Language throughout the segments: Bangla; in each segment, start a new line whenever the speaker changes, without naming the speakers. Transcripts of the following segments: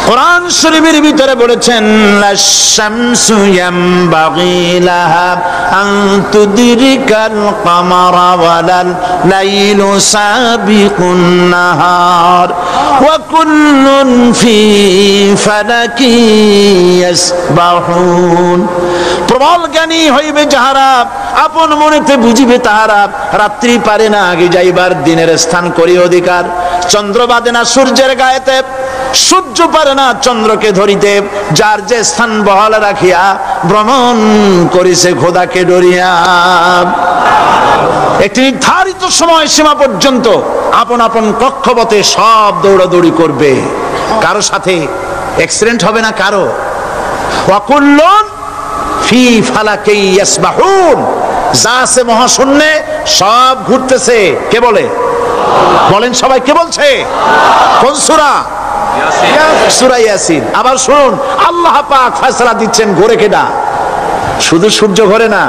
কোরআন শরীফের ভিতরে বলেছেন লাশ-শামসু ইয়ামবাগি লাহা আন তুদরিকাল কামারা ওয়ালাল লাইলু সাবিকুন নাহার ওয়া কুল্লুন ফি ফালাকি ইয়াসবাহুন। প্রবল জ্ঞানী হইবে যাহারা, আপন মনেতে বুঝিবে তাহারা, রাত্রি পারে না আগে যাইবার, দিনের স্থান করি অধিকার। চন্দ্র বাদে না সূর্যের গায়েতে, সূর্য পারে না চন্দ্রকে ধরিতে, যার যে স্থান বহাল রাখিয়া ভ্রমণ করিছে খোদাকে ডরিয়া। একটি নির্ধারিত সময় সীমা পর্যন্ত আপন আপন কক্ষপথে সব দৌড়াদৌড়ি করবে, কারো সাথে অ্যাক্সিডেন্ট হবে না কারো। ওয়াকুল্লুন ফি ফালাকি ইয়াসবাহুন, যা আছে মহাশূন্যে সব ঘুরতেছে। কে বলে? বলেন সবাই, কে বলছে? কোন সূরা? সূরা ইয়াসিন। আবার শুনুন, আল্লাহ পাক ফয়সালা দিচ্ছেন ঘোরে কেডা? শুধু সূর্য ঘোরে না,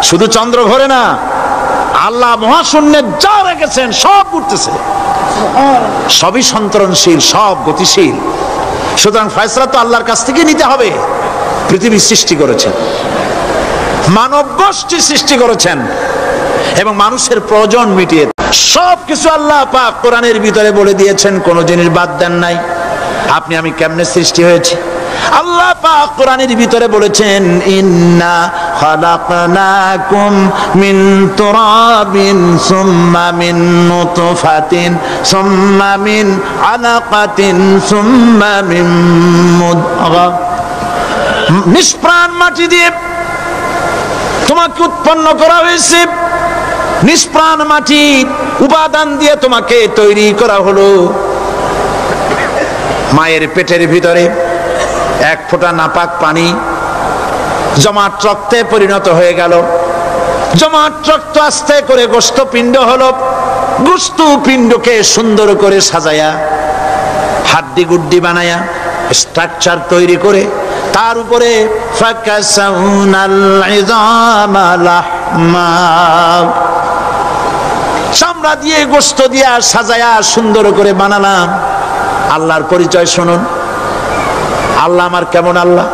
শুধু চন্দ্র ঘোরে না, আল্লাহ মহাশূন্যে যা রেখেছেন সব ঘুরতেছে, সবই সন্তরণশীল, সব গতিশীল। সুতরাং ফয়সালা তো আল্লাহর কাছ থেকে নিতে হবে। পৃথিবী সৃষ্টি করেছেন, মানব গোষ্ঠী সৃষ্টি করেছেন এবং মানুষের প্রয়োজন মিটিয়ে সবকিছু আল্লাহ পাক কোরআনের ভিতরে বলে দিয়েছেন, কোন জিনিস বাদ দেন নাই। আপনি আমি কেমনে সৃষ্টি হয়েছি আল্লাহ পাক কোরআনের ভিতরে বলেছেন, ইন্না খালাকনাকুম মিন তুরাবিন সুম্মা মিন নুতফাতিন সুম্মা মিন আলাকাতিন সুম্মা মিন মুদগা। নিষ্প্রাণ মাটি দিয়ে তোমাকে উৎপন্ন করা হয়েছে, নিষ্প্রাণ মাটি উপাদান দিয়ে তোমাকে তৈরি করা হলো। মায়ের পেটের ভিতরে এক ফোঁটা নাপাক পানি জমাট রক্তে পরিণত হয়ে গেল, জমাট রক্ত আস্তে করে গোস্ত পিণ্ড হলো, গোস্ত পিণ্ডকে সুন্দর করে সাজায়া হাড্ডি গুড্ডি বানায়া স্ট্রাকচার তৈরি করে তার উপরে ফাকাসাউনাল ইযামা লাহমা, চামড়া দিয়ে গোস্ত দিয়া সাজায়া সুন্দর করে বানালাম। আল্লাহর পরিচয় শুনুন, আল্লাহ আমার কেমন আল্লাহ।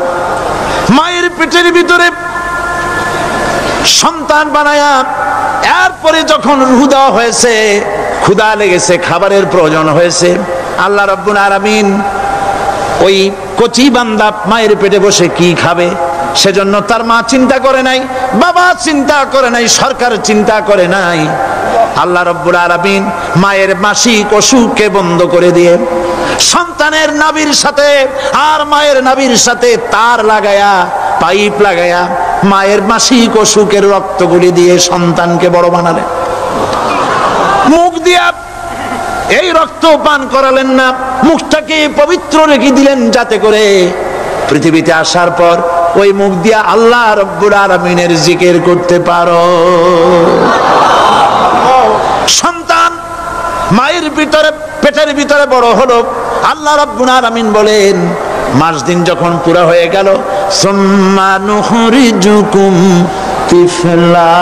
মায়ের পেটের ভিতরে সন্তান বানায়া এরপরে যখন রূহ দেওয়া হয়েছে, ক্ষুধা লেগেছে, খাবারের প্রয়োজন হয়েছে, আল্লাহ রাব্বুল আলামিন ওই কচি বান্দা মায়ের পেটে বসে কি খাবে সেজন্য তার মা চিন্তা করে নাই, বাবা চিন্তা করে নাই, সরকার চিন্তা করে নাই। আল্লাহ রাব্বুল আলামিন মায়ের মাসিক অসুখকে বন্ধ করে দিয়ে সন্তানের নাভির সাথে আর মায়ের নাভির সাথে তার লাগায়া, পাইপ লাগায়া মায়ের মাসিক অসুখের রক্তগুলি দিয়ে সন্তানকে বড় বানালেন। মুখ দিয়া এই রক্ত পান করালেন না, মুখটাকে পবিত্র রেখে দিলেন যাতে করে পৃথিবীতে আসার পর ওই মুখ দিয়া আল্লাহ রাব্বুল আলামিনের জিকির করতে পারো। সন্তান মায়ের ভিতরে পেটের ভিতরে বড় হলো, আল্লাহ রাব্বুল আলামিন বলেন মাস দিন যখন পুরা হয়ে গেল, সুম্মা নুখরিজুকুম তিফলা,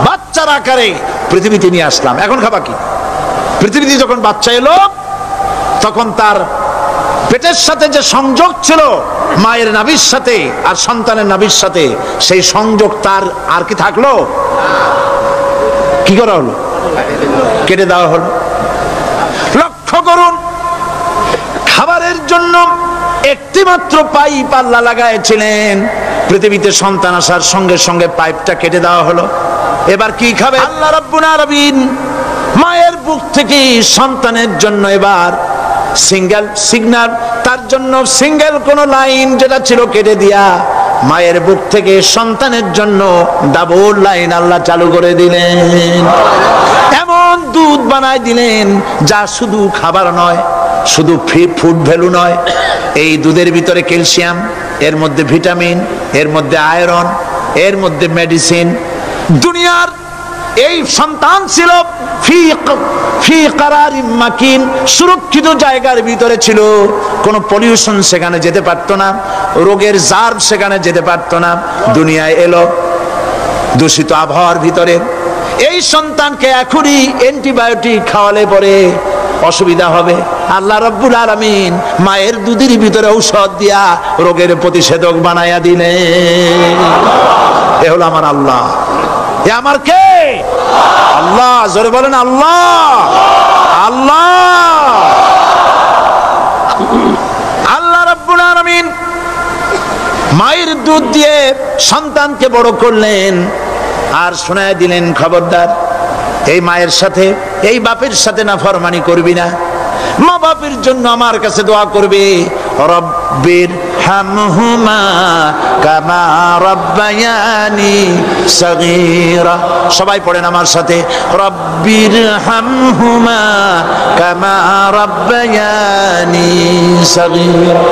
বাচ্চার আকারে পৃথিবীতে নিয়ে আসলাম। এখন খাবা কি? পৃথিবীতে যখন বাচ্চা এলো তখন তার পেটের সাথে যে সংযোগ ছিল মায়ের নাভির সাথে আর সন্তানের নাভির সাথে, সেই সংযোগ তার আর কি থাকলো? কি করা হলো? কেটে দেওয়া হলো। লক্ষ্য করুন, খাবারের জন্য একটি মাত্র পাইপ আল্লাহ লাগাইছিলেন, পৃথিবীতে সন্তান আসার সঙ্গে সঙ্গে পাইপটা কেটে দেওয়া হলো। এবার কি খাবে? আল্লাহ রাব্বুল আলামিন মায়ের বুক থেকে সন্তানের জন্য এবার সিঙ্গেল সিগন্যাল, তার জন্য সিঙ্গেল কোন লাইন যেটা ছিল কেটে দিয়া মায়ের বুক থেকে সন্তানের জন্য ডাবল লাইন আল্লাহ চালু করে দিলেন। এমন দুধ বানায় দিলেন যা শুধু খাবার নয়, শুধু ফুড ভ্যালু নয়, এই দুধের ভিতরে ক্যালসিয়াম, এর মধ্যে ভিটামিন, এর মধ্যে আয়রন, এর মধ্যে মেডিসিন। দুনিয়ার এই সন্তান ছিল ফি কারারিম মাকিন, সুরক্ষিত জায়গার ভিতরে ছিল, কোনো পলিউশন সেখানে যেতে পারতো না, রোগের জার্ম সেখানে যেতে পারতো না। দুনিয়ায় এলো দূষিত আবহাওয়ার ভিতরে, এই সন্তানকে এখনই অ্যান্টিবায়োটিক খাওয়ালে পরে অসুবিধা হবে। আল্লাহ রাব্বুল আলামিন মায়ের দুধের ভিতরে ঔষধ দিয়া রোগের প্রতিষেধক বানায়া দিলেন। এ হলো আমার আল্লাহ। এ আমার কে? আল্লাহ। জোরে বলেন আল্লাহ। আল্লাহ আল্লাহ রাব্বুল আলামিন মায়ের দুধ দিয়ে সন্তানকে বড় করলেন আর শোনায় দিলেন, খবরদার এই মায়ের সাথে, এই বাপের সাথে নাফরমানি করবি না। মা বাপের জন্য আমার কাছে দোয়া করবে, রব্বির হামহুমা কামা রাব্বায়ানি সগীরা। সবাই পড়েন আমার সাথে, রব্বির হামহুমা কামা রাব্বায়ানি সগীরা।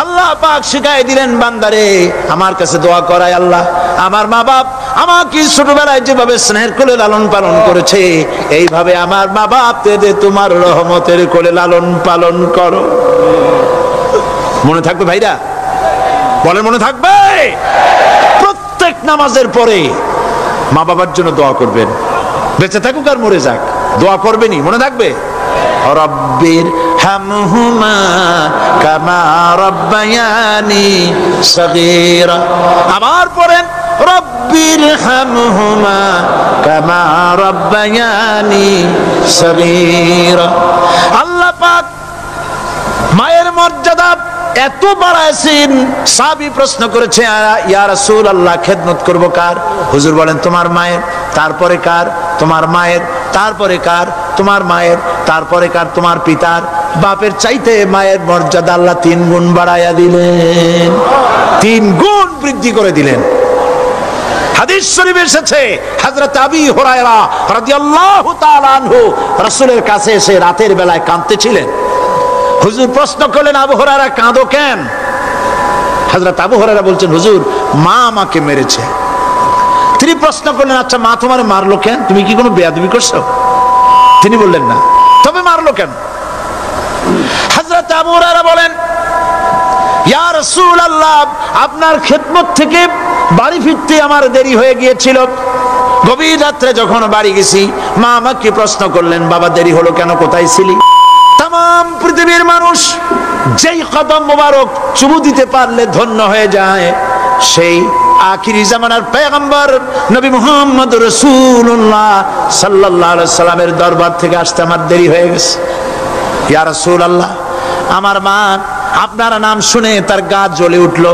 আল্লাহ পাক শিখাই দিলেন বান্দারে আমার কাছে দোয়া করায়, আল্লাহ আমার মা বাপ আমাকে ছোটবেলায় যেভাবে স্নেহের কোলে লালন পালন করেছে, এইভাবে আমার মা বাপকে তোমার রহমতের কোলে লালন পালন করো। মনে থাকবে ভাইরা? বলেন মনে থাকবে? প্রত্যেক নামাজের পরে মা বাবার জন্য দোয়া করবেন, বেঁচে থাকুক আর মরে যাক, দোয়া করবেনই। মনে থাকবে? রব্বির হামহুমা কামা রাব্বায়ানি সগীরা। আবার পড়েন, রব্বির হামহুমা কামা রাব্বায়ানি সগীরা। আল্লাহ পাক মায়ের মর্যাদা এত বাড়াইছেন, সাহাবী প্রশ্ন করেছে, ইয়া রাসূলুল্লাহ খেদমত করব কার? হুজুর বলেন তোমার মায়ের, তারপরে কার? তোমার মায়ের, তারপরে কার? তোমার মায়ের, তারপরে কার? তোমার পিতার। বাপের চাইতে মায়ের মর্যাদা আল্লাহ 3 গুণ বাড়াইয়া দিলেন, 3 গুণ বৃদ্ধি করে দিলেন। হাদিস শরীফে এসেছে, হযরত আবী হুরায়রা রাদিয়াল্লাহু তাআলা আনহু রাসূলের কাছে এসে রাতের বেলায় কাঁদতেছিলেন। হুজুর প্রশ্ন করলেন, আবু হুরায়রা কাঁদো কেন? হযরত আবু হুরায়রা বলছেন, হুজুর মা আমাকে মেরেছে। তিনি প্রশ্ন করলেন, আচ্ছা মা তোমার মারলো কেন? তুমি কি কোনো বেয়াদবি করছো? তিনি বললেন না। তবে মারলো কেন? হযরত আবু হুরায়রা বলেন, ইয়া রাসূলুল্লাহ আপনার খেদমত থেকে বাড়ি ফিরতে আমার দেরি হয়ে গিয়েছিল। গভীর রাত্রে যখন বাড়ি গেছি, মা আমাকে প্রশ্ন করলেন, বাবা দেরি হলো কেন, কোথায় ছিলি? তাম পৃথিবীর মানুষ যেই কদম মোবারক চুমু দিতে পারলে ধন্য হয়ে যায়, সেই আখিরি জামানার পয়গম্বর নবী মুহাম্মদ রাসূলুল্লাহ সাল্লাল্লাহু আলাইহি সাল্লামের দরবার থেকে আসতে আমার দেরি হয়ে গেছে। ইয়া রাসূলুল্লাহ আমার মা আপনার নাম শুনে তার গা জ্বলে উঠল,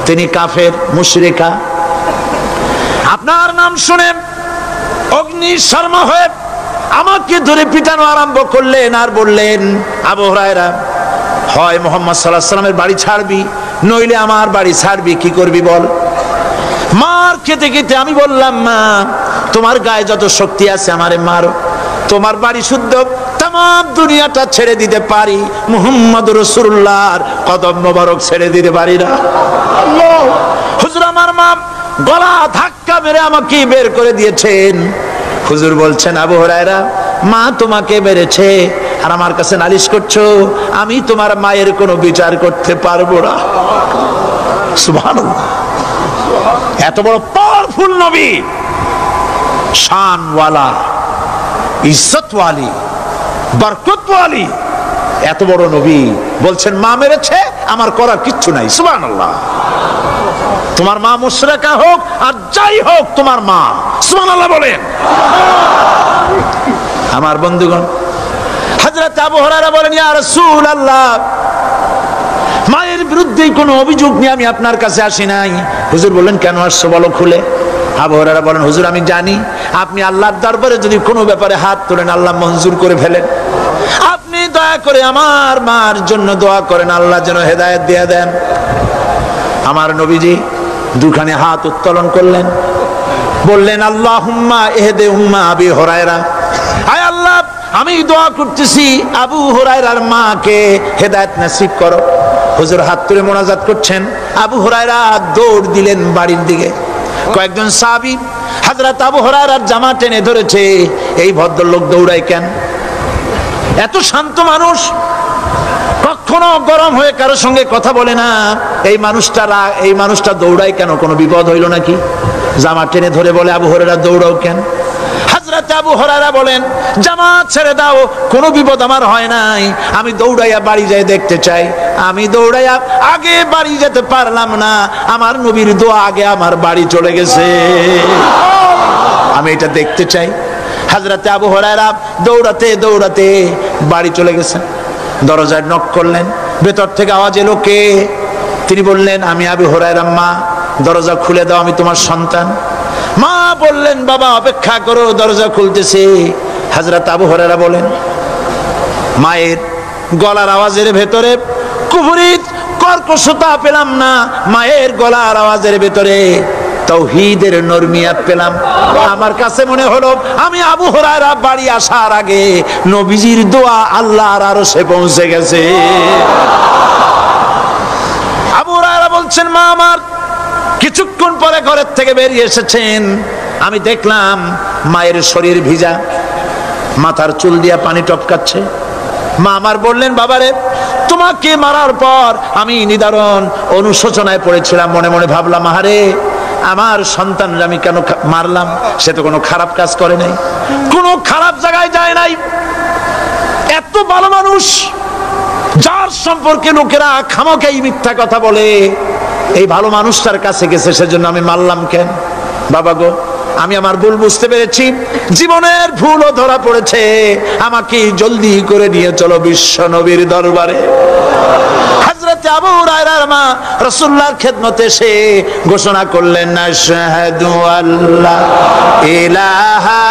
তিনি কাফের মুশরিকা। আপনার নাম শুনে অগ্নি শর্মা হয়ে আমাকে ধরে পিটানো আরম্ভ করলেন আর বললেন, আবু হুরায়রা হয় মুহাম্মদ সাল্লাল্লাহু আলাইহি সাল্লামের বাড়ি ছাড়বি, নইলে আমার বাড়ি ছাড়বি, কি করবি বল? মার খেতে খেতে আমি বললাম, মা তোমার গায়ে যত শক্তি আছে আমারে মারো, তোমার বাড়ি শুদ্ধ তাম দুনিয়াটা ছেড়ে দিতে পারি, মুহাম্মদ রাসূলুল্লাহর কদম মোবারক ছেড়ে দিতে পারি না। হুজুর আমার মা গলা ধাক্কা মেরে আমাকে বের করে দিয়েছেন। হুজুর বলছেন, আবু হুরায়রা মা তোমাকে মেরেছে আর আমার কাছে নালিশ করছো, আমি তোমার মায়ের কোনো বিচার করতে পারবো না। সুবহানাল্লাহ। এত বড় পাওয়ারফুল নবী, শানওয়ালা, ইজ্জতওয়ালি, বরকতওয়ালি, এত বড় নবী বলছেন মা মেরেছে, আমার করার কিচ্ছু নাই। সুবহানাল্লাহ। তোমার মা মুশরিকা হোক আর যাই হোক, তোমার মা। সুবহানাল্লাহ বলেন। আমার বন্ধুগণ, হযরত আবু হুরায়রা বলেন, ইয়া রাসূলুল্লাহ মায়ের বিরুদ্ধে কোনো অভিযোগ নিয়ে আমি আপনার কাছে আসি নাই। হুজুর বললেন, কেন আসছো বলো খুলে। আবু হুরায়রা বলেন, হুজুর আমি জানি আপনি আল্লাহর দরবারে যদি কোনো ব্যাপারে হাত তোলেন আল্লাহ মঞ্জুর করে ফেলেন। আপনি দয়া করে আমার মার জন্য দোয়া করেন, আল্লাহ যেন হেদায়েত দিয়ে দেন। আমার নবীজি দুখানে হাত উত্তোলন করলেন, বললেন, আল্লাহুম্মা ইহদি উম্মা আবি হুরায়রা। আয় আল্লাহ আমি দোয়া করতেছি আবু হুরায়রার মাকে হেদায়েত নসিব করো। হুজুর হাত তুলে মোনাজাত করছেন, আবু হুরায়রা দৌড় দিলেন বাড়ির দিকে। কয়েকজন সাহাবী হযরত আবু হুরায়রার জামা টেনে ধরেছে, এই ভদ্রলোক দৌড়ায় কেন? এত শান্ত মানুষ, কখনো গরম হয়ে কারো সঙ্গে কথা বলে না, এই মানুষটা দৌড়ায় কেন? কোনো বিপদ হইল নাকি? জামা টেনে ধরে বলে, আবু হুরায়রা দৌড়াও কেন? হযরত হযরত আবু হুরায়রা বলেন, জামাত ছেড়ে দাও, কোনো বিপদ আমার হয় নাই, আমি দৌড়াইয়া বাড়ি যাই দেখতে চাই। আমি দৌড়াইয়া আগে বাড়ি যেতে পারলাম না, আমার নবীর দোয়া আগে আমার বাড়ি চলে গেছে, আমি এটা দেখতে চাই। হযরত আবু হুরায়রা দৌড়াতে দৌড়াতে বাড়ি চলে গেছেন। দরজায় নক করলেন, ভেতর থেকে আওয়াজ এলো, কে? তিনি বললেন, আমি আবু হুরায়রা। মা, দরজা খুলে দাও, আমি তোমার সন্তান। মা বললেন, বাবা অপেক্ষা করো, দরজা খুলতেছে। হযরত আবু হুরায়রা বলেন, মায়ের গলার আওয়াজের ভেতরে কুফরি কর্কশতা পেলাম না, মায়ের গলার আওয়াজের ভেতরে তাওহীদের নরমিয়াত পেলাম। আমার কাছে মনে হলো আমি আবু হুরায়রা বাড়ি আসার আগে নবীজির দোয়া আল্লাহর আরশে পৌঁছে গেছে। আবু হুরায়রা বলছেন, মা আমার কিছুক্ষণ পরে ঘরের থেকে বেরিয়ে এসেছেন, আমি দেখলাম মায়ের শরীর ভিজা, মাথার চুল দিয়া পানি টপকাচ্ছে। মা আমার বললেন, বাবারে তোমাকে মারার পর আমি নিদারুণ অনুশোচনায় পড়েছিলাম, মনে মনে ভাবলাম, আহারে আমার সন্তানরা আমি কেন মারলাম? সে তো কোনো খারাপ কাজ করে নাই, কোনো খারাপ জায়গায় যায় নাই, এত ভালো মানুষ যার সম্পর্কে লোকেরা খামোখাই মিথ্যা কথা বলে, এই ভালো মানুষটার কাছে গেছে, সেজন্য আমি মারলাম কেন? বাবা গো, আমি আমার ভুল বুঝতে পেরেছি, জীবনের ভুলও ধরা পড়েছে, আমাকে জলদি করে নিয়ে চলো বিশ্ব নবীর দরবারে। হযরত আবু হুরায়রার মা রাসূলুল্লাহর খেদমতে এসে ঘোষণা করলেন, আশহাদু আল্লা ইলাহা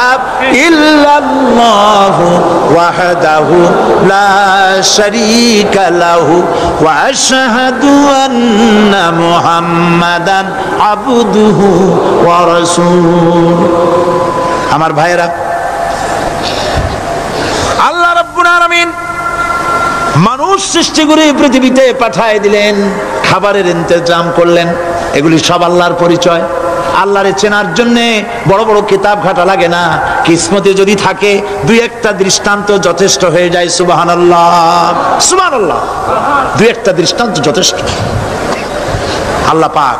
ইল্লাল্লাহু ওয়াহদাহু লা শারীকা লাহু ওয়া আশহাদু আন্না মুহাম্মাদান আবদুহু ওয়া রাসূলুহু। আমার ভাইয়েরা, আল্লাহ রাব্বুল আলামিন মানুষ সৃষ্টি করে পৃথিবীতে পাঠায় দিলেন, খাবারের ইন্তজাম করলেন, এগুলি সব আল্লাহর পরিচয়। আল্লাহরে চেনার জন্য বড় বড় কিতাব ঘাটা লাগে না, কিসমতে যদি থাকে দুই একটা দৃষ্টান্ত যথেষ্ট হয়ে যায়। সুবহানাল্লাহ, সুবহানাল্লাহ, দুই একটা দৃষ্টান্ত যথেষ্ট। আল্লাহ পাক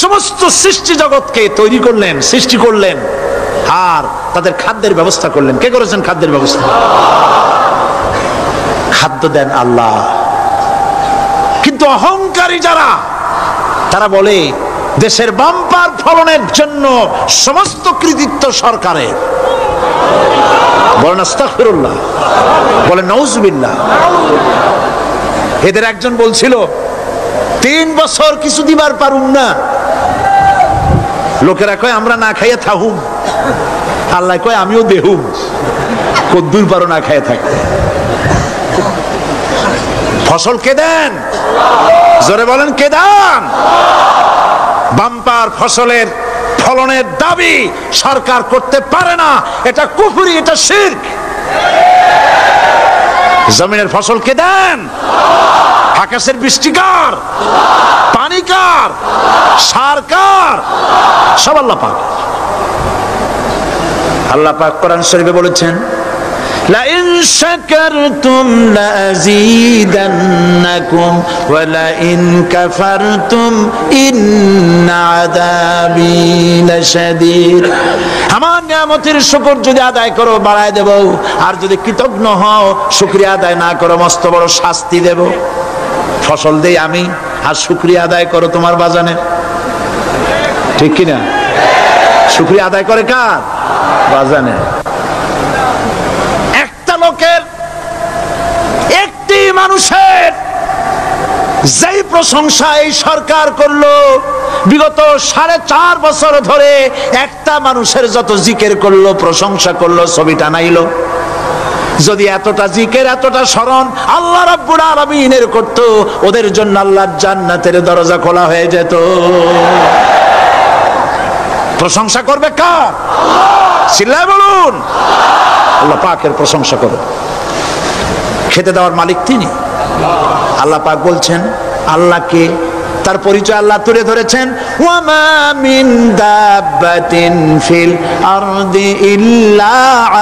সমস্ত সৃষ্টি জগৎকে তৈরি করলেন, সৃষ্টি করলেন, আর তাদের খাদ্যের ব্যবস্থা করলেন। কে করেছেন খাদ্যের ব্যবস্থা? খাদ্য দেন আল্লাহ। কিন্তু অহংকারী যারা, তারা বলে দেশের বাম্পার ফলনের জন্য সমস্ত কৃতিত্ব সরকারের। বলেন আস্তাগফিরুল্লাহ, বলেন নাউজুবিল্লাহ। এদের একজন বলছিল, 3 বছর কিছু দিবার পারুম না, লোকেরা কয় আমরা না খাইয়ে থাকুম, আল্লাহ কয় আমিও দেহুম, কদ্দুর পারো না খাইয়ে থাকতে। ফসল কে দেন? জোরে বলেন, কে দেন? বাম্পার ফসলের ফলনের দাবি সরকার করতে পারে না, এটা কুফরি, এটা শিরক। জমিনের ফসল কে দেন? আকাশের বৃষ্টি কার? পানি কার? সার কার? সব আল্লাহ পাক। আল্লাহ পাক কোরআন শরীফে বলেছেন, لئن شكرتم لأزيدنكم ولئن كفرتم إن عذابي لشديد। আমার নিয়ামতের শুকর যদি আদায় করো বাড়ায় দেব, আর যদি কৃতজ্ঞ হও শুকরিয়া আদায় না করো মস্ত বড় শাস্তি দেব। ফসল দেই আমি, আর শুকরিয়া আদায় করো তোমার বাজানে, ঠিক কিনা? শুকরিয়া আদায় করে কার? বাজানে। লোকের, একটি মানুষের যেই প্রশংসা এই সরকার করলো, বিগত 4.5 বছর ধরে একটা মানুষের যত জিকির করলো, প্রশংসা করলো, ছবি টানাইলো, যদি এতটা জিকির এতটা স্মরণ আল্লাহ রাব্বুল আলামিনের করত, ওদের জন্য আল্লাহর জান্নাতের দরজা খোলা হয়ে যেত। প্রশংসা করবে কার? চিল্লায় বলুন, আল্লাহ পাকের প্রশংসা করো। খেতে দেওয়ার মালিক তিনি। আল্লাহ পাক বলছেন, আল্লাহকে, তার পরিচয় আল্লাহ তুলে ধরেছেন, ওয়ামা মিন দাব্বাতিন ফিল আরদি ইল্লা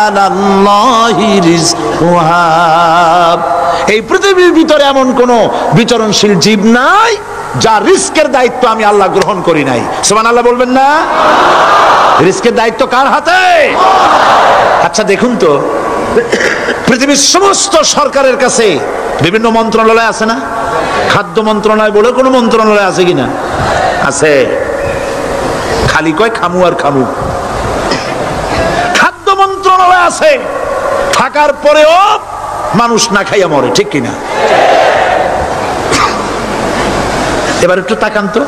আলাল্লাহি রিজকুহা। এই পৃথিবীর ভিতরে এমন কোন বিচরণশীল জীব নাই যার রিস্কের দায়িত্ব আমি আল্লাহ গ্রহণ করি নাই। সুবহানাল্লাহ বলবেন না? রিস্কের দায়িত্ব কার হাতে? আচ্ছা দেখুন তো, পৃথিবীর সমস্ত সরকারের কাছে বিভিন্ন মন্ত্রণালয় আছে না? খাদ্য মন্ত্রণালয় বলে কোনো মন্ত্রণালয় আছে কিনা? আছে। খালি কয় খামু আর খামু। খাদ্য মন্ত্রণালয় আছে, থাকার পরেও মানুষ না খাইয়া মরে, ঠিক কিনা? এবার একটু তাকান তো,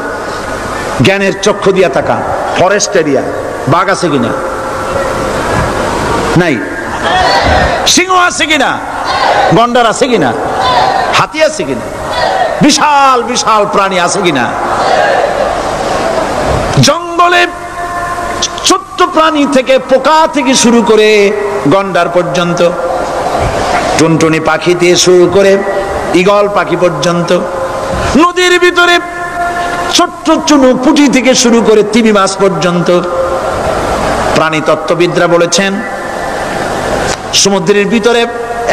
জ্ঞানের চক্ষু দিয়া তাকান। ফরেস্ট এরিয়া, বাঘ আছে কিনা? নাই। সিংহ আছে কিনা? গন্ডার আছে কিনা? হাতি আছে কিনা? বিশাল বিশাল প্রাণী আছে কিনা? জঙ্গলে ছোট্ট প্রাণী থেকে, পোকা থেকে শুরু করে গন্ডার পর্যন্ত, টুনটুনি পাখি দিয়ে শুরু করে ঈগল পাখি পর্যন্ত, নদীর ভিতরে ছোট্ট চুনো পুঁটি থেকে শুরু করে তিমি মাছ পর্যন্ত। প্রাণী তত্ত্ববিদরা বলেছেন সমুদ্রের ভিতরে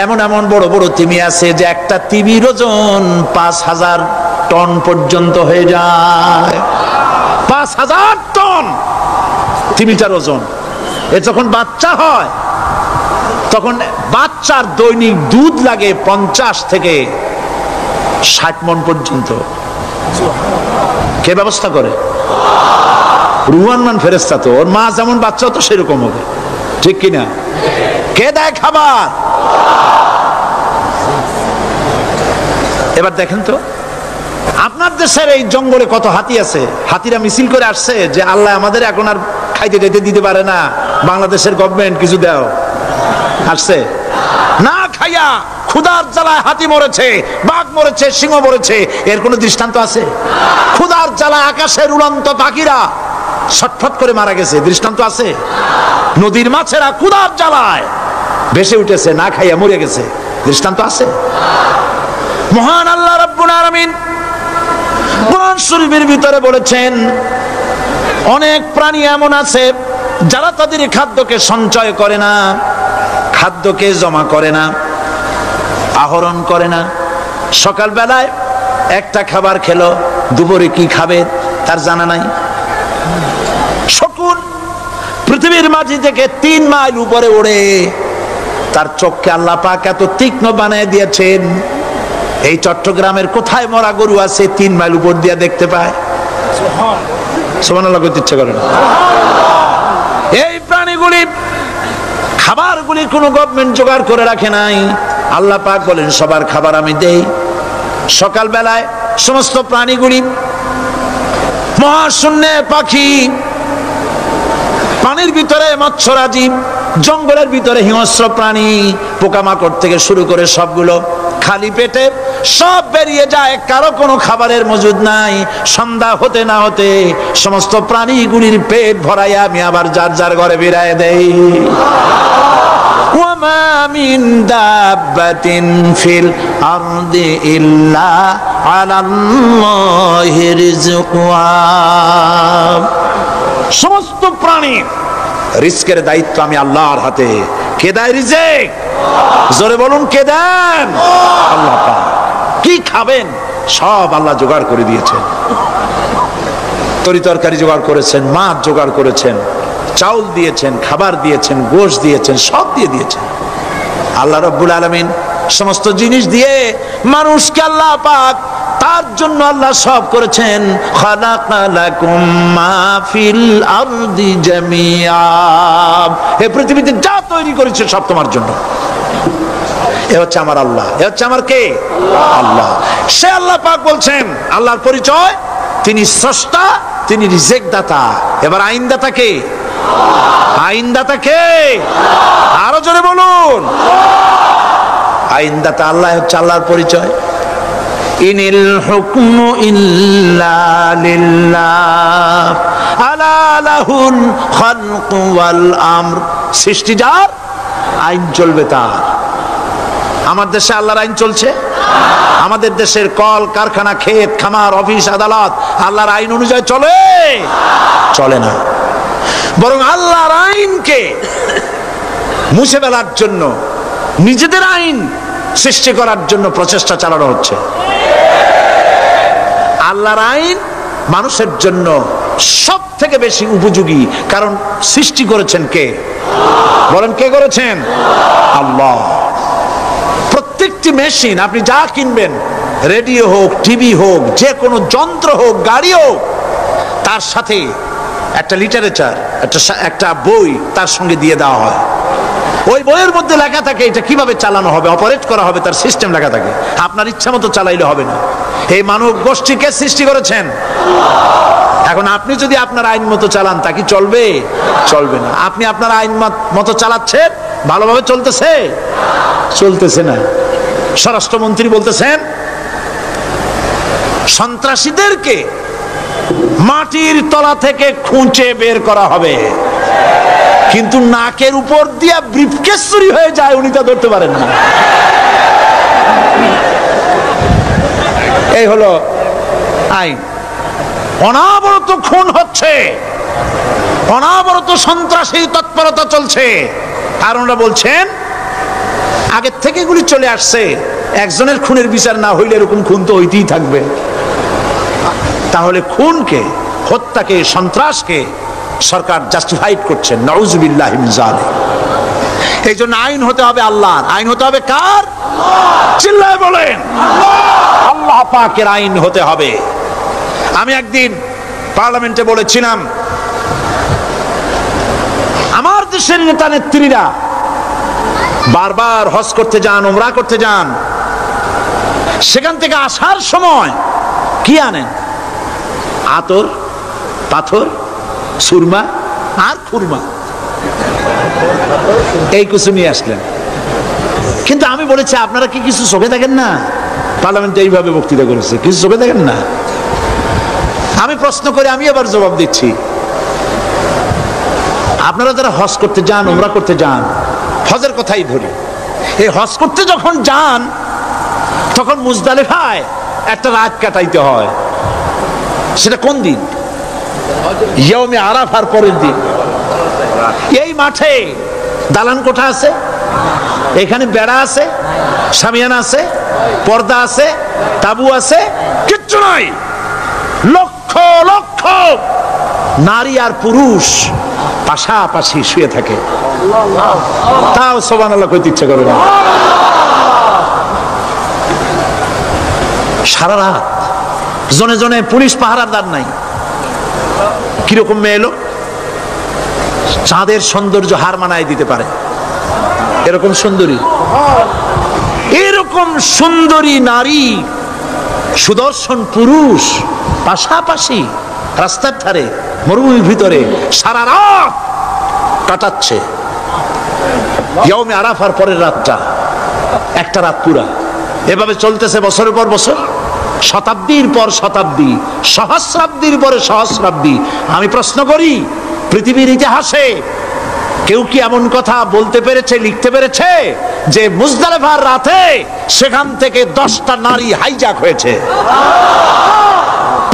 এমন এমন বড় বড় তিমি আছে যে একটা তিমির ওজন 5000 টন পর্যন্ত হয়ে যায়। 5000 টন তিমিটার ওজন। এ যখন বাচ্চা হয় তখন বাচ্চার দৈনিক দুধ লাগে 50 থেকে 60 মণ পর্যন্ত। কে ব্যবস্থা করে? রুহান মান ফেরেশতা। তো ওর মা যেমন বাচ্চা তো সেরকম হবে, ঠিক কিনা? কে দেয় খাবার? এবার দেখেন তো, আপনার দেশের এই জঙ্গলে কত হাতি আছে। হাতিরা মিছিল করে আসছে যে আল্লাহ আমাদের এখন আর খাইতে টাইতে দিতে পারে না, বাংলাদেশের গভর্নমেন্ট কিছু দাও। আসছে না, খাইয়া ক্ষুধার জ্বালায় হাতি মরেছে, বাঘ মরেছে, সিংহ মরেছে। এর কোনো দৃষ্টান্ত আছে? ক্ষুধার জ্বালায় আকাশের উড়ন্ত পাখিরা ছটফট করে মারা গেছে, দৃষ্টান্ত আছে? নদীর মাছেরা ক্ষুধার জ্বালায় ভেসে উঠেছে, না খাইয়া মরে গেছে, দৃষ্টান্ত আছে? মহান আল্লাহ রাব্বুল আলামিন কোরআন শরীফের ভিতরে বলেছেন অনেক প্রাণী এমন আছে যারা তাদের খাদ্যকে সঞ্চয় করে না, খাদ্যকে জমা করে না, আহরণ করে না। সকাল বেলায় একটা খাবার খেলো, দুপুরে কি খাবে তার জানা নাই। শকুন পৃথিবীর মাঝি থেকে 3 মাইল উপরে ওড়ে, তার চোখকে আল্লাহ পাক এত তীক্ষ্ণ বানিয়ে দিয়েছেন। এই চট্টগ্রামের কোথায় মরা গরু আছে 3 মাইল উপর দিয়ে দেখতে পায়? সুবহানাল্লাহ করতে ইচ্ছা করে না। এই প্রাণীগুলি খাবারগুলি কোনো গভর্নমেন্ট জোগাড় করে রাখে নাই। আল্লাহ পাক বলেন সবার খাবার আমি দেই। সকাল বেলায় সমস্ত প্রাণীগুলি, মহাশূন্যে পাখি, পানির ভিতরে মৎস্যরাজি, জঙ্গলের ভিতরে হিংস্র প্রাণী, পোকামাকড় থেকে শুরু করে সবগুলো খালি পেটে সব বেরিয়ে যায়, কারো কোনো খাবারের মজুদ নাই। সন্ধ্যা হতে না হতে সমস্ত প্রাণীগুলির পেট ভরাইয়া আমি আবার যার যার ঘরে ফিরায় দেই। ওয়ামা মিন দাব্বাতিন ফিল আরদি ইল্লা আলাল্লাহি রিজকুহা। সমস্ত প্রাণী রিজকের দায়িত্ব আমি আল্লাহর হাতে। কে দেয় রিজক? জোরে বলুন, কে দেন? আল্লাহ পাক। কি খাবেন সব আল্লাহ জোগাড় করে দিয়েছেন। তরি তরকারি জোগাড় করেছেন, মাছ জোগাড় করেছেন, চাউল দিয়েছেন, খাবার দিয়েছেন, গোশত দিয়েছেন, সব দিয়ে দিয়েছেন। আল্লাহ রাব্বুল আলামিন সমস্ত জিনিস দিয়ে মানুষকে আল্লাহ পাক তার জন্য আল্লাহ সব করেছেন। খালাকালাকুম মা ফিল আরদি জামিআ। এই পৃথিবীতে যা তৈরি করেছে সব তোমার জন্য। এ হচ্ছে আমার আল্লাহ। এ হচ্ছে আমার কে? আল্লাহ। সে আল্লাহ পাক বলছেন, আল্লাহর পরিচয় তিনি স্রষ্টা, তিনি রিজেক দাতা। এবার আইনদাতা কে? আইনদাতা কে? আরো জোরে বলুন। আইনদাতা আল্লাহ হচ্ছে আল্লাহর পরিচয়। ইনিল হুকমু ইল্লা লিল্লাহ আলা লাহুল খালকু ওয়াল আমর। সৃষ্টি যার, আইন চলবে তার। আমার দেশে আল্লাহর আইন চলছে? আমাদের দেশের কল কারখানা, ক্ষেত খামার, অফিস আদালত আল্লাহর আইন অনুযায়ী চলে? চলে না। বরং আল্লাহর আইনকে মুছে ফেলার জন্য, নিজেদের আইন সৃষ্টি করার জন্য প্রচেষ্টা চালানো হচ্ছে। আল্লাহর আইন মানুষের জন্য সব থেকে বেশি উপযোগী, কারণ সৃষ্টি করেছেন কে? বলেন, কে করেছেন? আল্লাহ। প্রত্যেকটি মেশিন আপনি যা কিনবেন, রেডিও হোক, টিভি হোক, যে কোনো যন্ত্র হোক, গাড়ি হোক, তার সাথে একটা লিটারেচার, একটা বই তার সঙ্গে দিয়ে দেওয়া হয়। ওই বইয়ের মধ্যে লেখা থাকে এটা কিভাবে চালানো হবে, অপারেট করা হবে, তার সিস্টেম লেখা থাকে। আপনার ইচ্ছা মতো চালাইলে হবে না। এই মানব গোষ্ঠীকে সৃষ্টি করেছেন। এখন আপনি যদি আপনার আইন মতো চালান, তা কি চলবে? চলবে না। আপনি আপনার আইন মতো চালাচ্ছেন, ভালোভাবে চলতেছে? চলতেছে না। স্বরাষ্ট্রমন্ত্রী বলতেছেন সন্ত্রাসীদেরকে মাটির তলা থেকে খুঁজে বের করা হবে, কিন্তু নাকের উপর দিয়ে ব্রিফকেস চুরি হয়ে যায়, উনি তা ধরতে পারেন না। এই হলো আইন। অনাবরত খুন হচ্ছে, অনাবরত সন্ত্রাসী তৎপরতা চলছে। আর ওনারা বলছেন আগের থেকে এগুলি চলে আসছে, একজনের খুনের বিচার না হইলে এরকম খুন তো হইতেই থাকবে। তাহলে খুনকে, হত্যাকে, সন্ত্রাসকে সরকার জাস্টিফাইড করছেন। নাউজুবিল্লাহি মিন যালিক। এই জন্য আইন হতে হবে আল্লাহর। আইন হতে হবে কার? চিল্লায় বলেন, আল্লাহ পাকের আইন হতে হবে। আমি একদিন পার্লামেন্টে বলেছিলাম, আমার দেশের নেতা নেত্রীরা বারবার হজ করতে যান, উমরা করতে যান, সেখান থেকে আসার সময় কি আনেন? আতর, পাথর, সুরমা আর খুরমা, এই কিছু নিয়ে আসলেন। কিন্তু আমি বলেছি, আপনারা কি কিছু চোখে দেখেন না? পার্লামেন্টে এইভাবে বক্তৃতা করেছে, কিছু চোখে দেখেন না? আমি প্রশ্ন করে আমি আবার জবাব দিচ্ছি, আপনারা যারা হজ করতে যান, উমরা করতে যান, হজের কথাই ধরি, এই হজ করতে যখন যান তখন মুজদালিফায় একটা রাত কাটাইতে হয়। সেটা কোন দিন? ইয়মে আরাফার পরের দিন। এই মাঠে দালান কোঠা আছে, এখানে বেড়া আছে, শামিয়ানা আছে, পর্দা আছে, তাবু আছে, কিচ্ছু নাই। লক্ষ লক্ষ নারী আর পুরুষ পাশাপাশি শুয়ে থাকে, তাও সুবহানাল্লাহ কইতে ইচ্ছা করে না। সারা রাত জনে জনে পুলিশ পাহারাদার নাই। কিরকম মেয়ে এলো, চাঁদের সৌন্দর্য হার মানায় দিতে পারে এরকম সুন্দরী, এরকম সুন্দরী নারী, সুদর্শন পুরুষ পাশাপাশি রাস্তার ধারে মরুভূমির ভিতরে সারা রাত কাটাচ্ছে। ইয়মে আরাফার পরের রাতটা, একটা রাত পুরা। এভাবে চলতেছে বছরের পর বছর, শতাব্দীর পর শতাব্দী, সহস্রাব্দীর পরে সহস্রাব্দী। আমি প্রশ্ন করি, পৃথিবীর ইতিহাসে কেউ কি এমন কথা বলতে পেরেছে, লিখতে পেরেছে যে মুজদালিফার রাতে সেখান থেকে 10টা নারী হাইজ্যাক হয়েছে,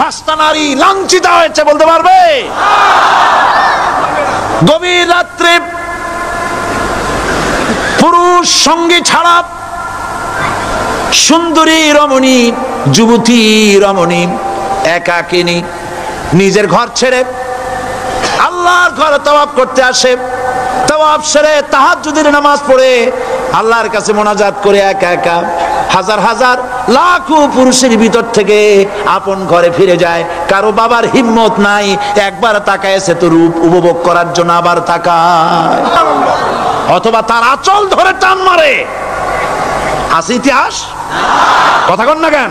5টা নারী লাঞ্ছিত হয়েছে? বলতে পারবে? গভীর রাত্রে পুরুষ সঙ্গী ছাড়া সুন্দরী রমণী, যুবতী রমণী একাকিনী নিজের ঘর ছেড়ে আল্লাহর ঘরে তাওয়াফ করতে আসে। তাওয়াফ সেরে তাহাজ্জুদের নামাজ পড়ে আল্লাহর কাছে মোনাজাত করে একা একা হাজার হাজার লাখো পুরুষের ভিতর থেকে আপন ঘরে ফিরে যায়। কারো বাবার হিম্মত নাই, একবার তাকায় সে তো রূপ উপভোগ করার জন্য আবার তাকায়, অথবা তার আঁচল ধরে টান মারে। আছে ইতিহাস? কথা কন না কেন?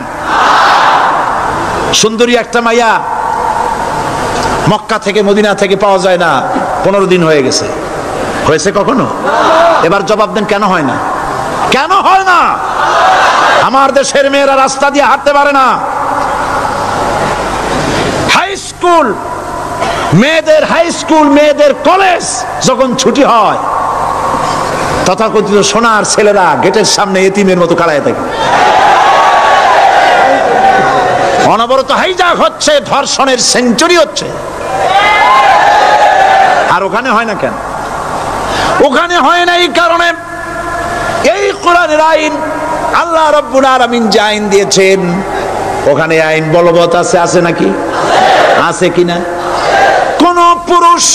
সুন্দরী একটা মাইয়া মক্কা থেকে, মদিনা থেকে পাওয়া যায় না, 15 দিন হয়ে গেছে। হয়েছে কখনো? এবার জবাব দেন, কেন হয় না? কেন হয় না? আমার দেশের মেয়েরা রাস্তা দিয়ে হাঁটতে পারে না। হাই স্কুল মেয়েদের, হাই স্কুল মেয়েদের কলেজ যখন ছুটি হয়, তথাকথিত সোনার ছেলেরা গেটের সামনে এতিমের মতো কাড়ায় থাকে। অনবরত হাইজ্যাক হচ্ছে, ধর্ষণের সেঞ্চুরি হচ্ছে। আর ওখানে হয় না কেন? ওখানে হয় না এই কারণে, এই কোরআনের আইন আল্লাহ রাব্বুল আলামিন যে আইন দিয়েছেন, ওখানে আইন বলবৎ আছে। আছে নাকি? আছে কিনা? কোন পুরুষ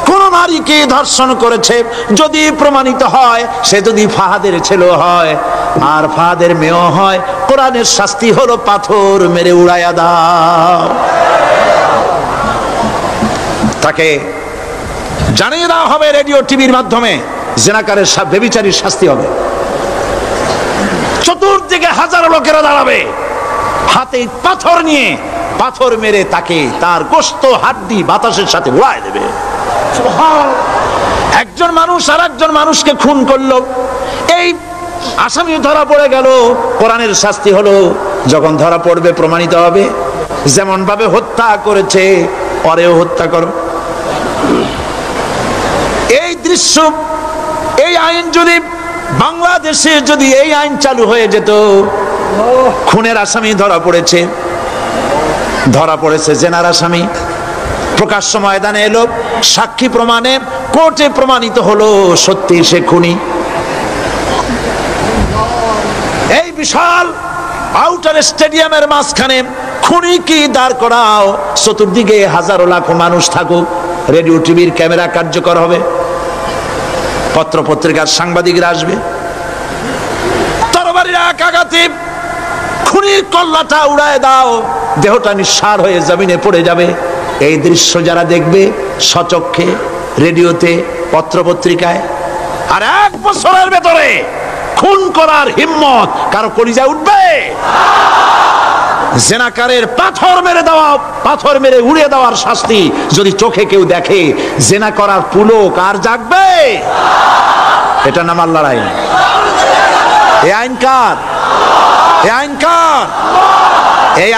কোন নারীকে ধর্ষণ করেছে যদি প্রমাণিত হয়, সে যদি ফাহাদের ছেলে হয় আর ফাহাদের মেয়ে হয়, কোরআনের শাস্তি হলো পাথর মেরে উড়াইয়া দাও। তাকে জানিয়ে দেওয়া হবে রেডিও টিভির মাধ্যমে, জেনাকারের ব্যভিচারীর শাস্তি হবে। চতুর্দিকে হাজারো লোকেরা দাঁড়াবে, হাতে পাথর নিয়ে পাথর মেরে তাকে তার গোশত হাড্ডি বাতাসের সাথে উড়ায় দেবে। একজন মানুষ আর একজন মানুষকে খুন করলো, এই আসামি ধরা পড়ে গেল, কোরআনের শাস্তি হলো যখন ধরা পড়বে প্রমাণিত হবে যেমন ভাবে হত্যা করেছে পরেও হত্যা করো। এই দৃশ্য, এই আইন যদি বাংলাদেশে যদি এই আইন চালু হয়ে যেত, খুনের আসামি ধরা পড়েছে জেনার আসামি, প্রকাশ্য ময়দানে এলো, সাক্ষী প্রমাণে কোর্টে প্রমাণিত হলো সত্যি সে খুনি। এই বিশাল আউটার স্টেডিয়ামের মাঝখানে খুনি কি দাঁড় করাও, চতুর্দিকে হাজারো লাখো মানুষ থাকুক, রেডিও টিভির ক্যামেরা কার্যকর হবে, পত্র পত্রিকার সাংবাদিকরা আসবে, তরবারির এক আঘাতে খুনির কল্লাটা উড়ায় দাও, দেহটা নিঃসার হয়ে জমিনে পড়ে যাবে। এই দৃশ্য যারা দেখবে সচক্ষে, রেডিওতে, পত্র পত্রিকায়, আর 1 বছরের ভেতরে খুন করার হিম্মত কারো কলিজায় উঠবে? জেনাকারের পাথর মেরে উড়িয়ে দেওয়ার শাস্তি যদি চোখে কেউ দেখে, জেনা করার পুলক আর জাগবে? এটা নাম আল্লাহর আইন। এই আইন কার? এই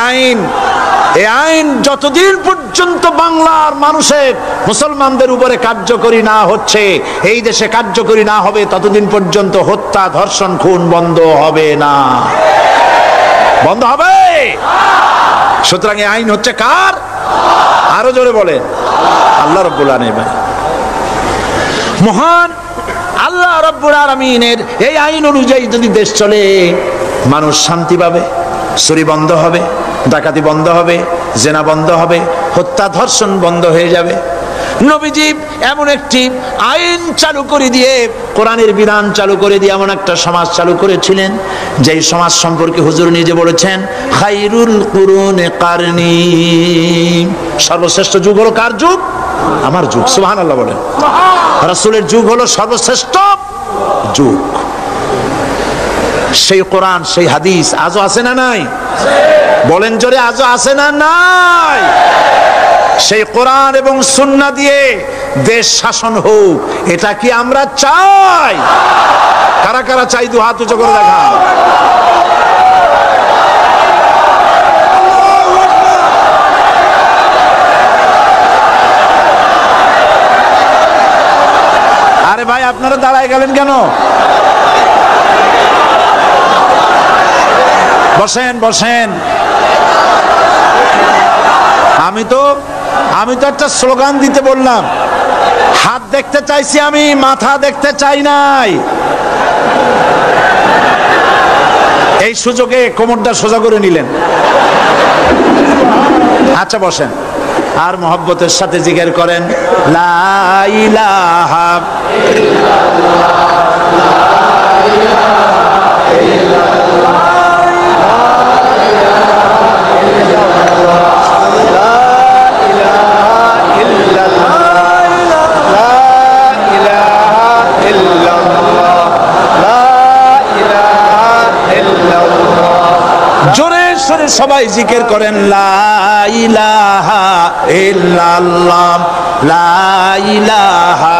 আইন যতদিন পর্যন্ত বাংলার মানুষের, মুসলমানদের উপরে কার্যকরী না হচ্ছে, এই দেশে কার্যকরী না হবে, ততদিন পর্যন্ত হত্যা, ধর্ষণ, খুন বন্ধ হবে না। বন্ধ হবে। সুতরাং এই আইন হচ্ছে কার? আরো জোরে বলেন, আল্লাহ রাব্বুল আলামিন। মহান আল্লাহ রাব্বুল আলামিনের এই আইন অনুযায়ী যদি দেশ চলে, মানুষ শান্তি পাবে, চুরি বন্ধ হবে, ডাকাতি বন্ধ হবে, জেনা বন্ধ হবে, হত্যা ধর্ষণ বন্ধ হয়ে যাবে। নবীজি এমন একটি আইন চালু করে দিয়ে, কোরআনের বিধান চালু করে দিয়ে এমন একটা সমাজ চালু করেছিলেন, যেই সমাজ সম্পর্কে হুজুর নিজে বলেছেন, খায়রুল কুরুনে কারনি, সর্বশ্রেষ্ঠ যুগ হলো কার যুগ? আমার যুগ। সুবহানাল্লাহ বলেন। রাসূলের যুগ হলো সর্বশ্রেষ্ঠ যুগ। সেই কোরআন, সেই হাদিস আজও আছে না নাই? বলেন জোরে, আজও আছে না নাই? সেই কোরআন এবং সুন্নাহ দিয়ে দেশ শাসন হোক, এটা কি আমরা চাই? কারা কারা চাই? দু হাত উঁচু করে দেখান। আরে ভাই, আপনারা দাঁড়ায় গেলেন কেন? বসেন বসেন। আমি তো একটা স্লোগান দিতে বললাম, হাত দেখতে চাইছি আমি, মাথা দেখতে চাই নাই। এই সুযোগে কোমরটা সোজা করে নিলেন। আচ্ছা বসেন, আর মহব্বতের সাথে জিকির করেন, লা ইলাহা সবাই জিকির করেন, লা ইলাহা ইল্লাল্লাহ, লা ইলাহা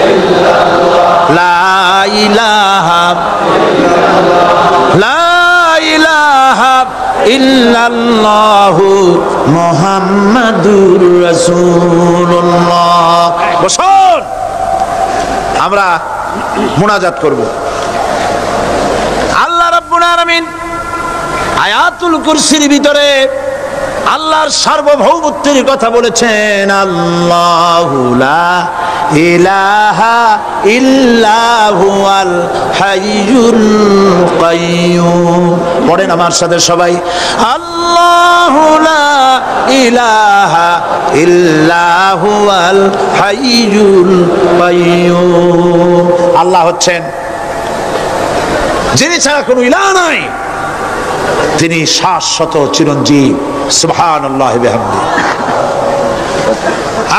ইল্লাল্লাহ, লা ইলাহা ইল্লাল্লাহ, লা ইলাহা ইল্লাল্লাহু মুহাম্মাদুর রাসূলুল্লাহ। বসুন, আমরা মুনাজাত করব। আল্লাহ রাব্বুল আলামিন আয়াতুল কুরসির ভিতরে আল্লাহর সার্বভৌমত্বের কথা বলেছেন, আল্লাহু লা ইলাহা ইল্লা হুয়াল হাইয়ুল কাইয়্যুম। পড়েন আমার সাথে সবাই, আল্লাহু লা ইলাহা ইল্লা হুয়াল হাইয়ুল কাইয়্যুম। আল্লাহ হচ্ছেন যিনি ছাড়া কোনো ইলাহ নাই, তিনি শাশ্বত চিরঞ্জীব। সুবহানাল্লাহি বিহামদি।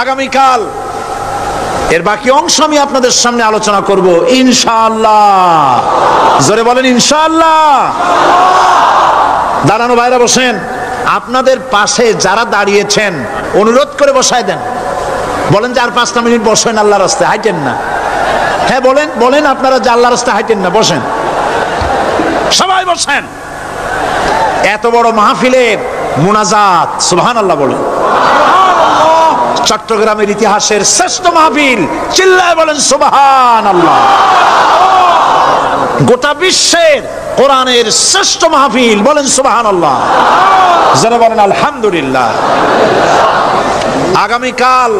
আগামীকাল এর বাকি অংশ আমি আপনাদের সামনে আলোচনা করব ইনশাআল্লাহ। জোরে বলেন ইনশাআল্লাহ। দাঁড়ানো ভাইরা বসেন। আপনাদের পাশে যারা দাঁড়িয়েছেন অনুরোধ করে বসায় দেন। বলেন যে আর 5 মিনিট বসেন, আল্লাহর রাস্তায় হাইটেন না। হ্যাঁ বলেন, বলেন আপনারা যে আল্লাহর রাস্তায় হাইটেন না, বসেন, সবাই বসেন। এত বড় মাহফিলের মুনাজাত, সুবহানাল্লাহ বলেন। চট্টগ্রামের ইতিহাসের শ্রেষ্ঠ মাহফিল, চিল্লায় বলেন সুবহানাল্লাহ। গোটা বিশ্বের কোরআনের শ্রেষ্ঠ মাহফিল, বলেন সুবহানাল্লাহ। যারা বলেন আলহামদুলিল্লাহ। আগামীকাল